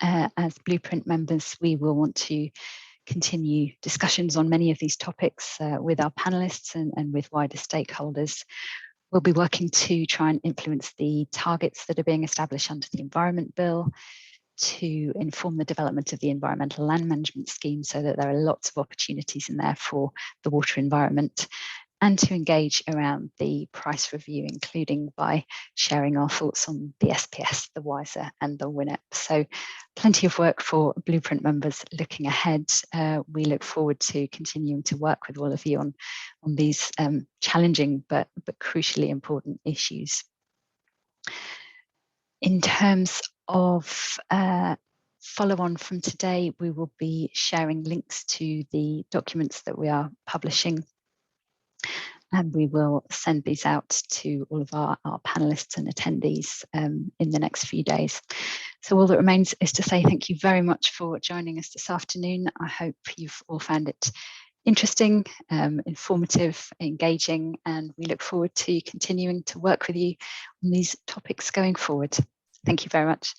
as Blueprint members, we will want to continue discussions on many of these topics with our panellists and with wider stakeholders. We'll be working to try and influence the targets that are being established under the Environment Bill, to inform the development of the environmental land management scheme so that there are lots of opportunities in there for the water environment, and to engage around the price review, including by sharing our thoughts on the SPS, the WISER and the WINEP. So plenty of work for Blueprint members looking ahead. We look forward to continuing to work with all of you on these challenging but crucially important issues. In terms of follow on from today, we will be sharing links to the documents that we are publishing, and we will send these out to all of our panellists and attendees in the next few days. So all that remains is to say thank you very much for joining us this afternoon. I hope you've all found it interesting, informative, engaging, and we look forward to continuing to work with you on these topics going forward. Thank you very much.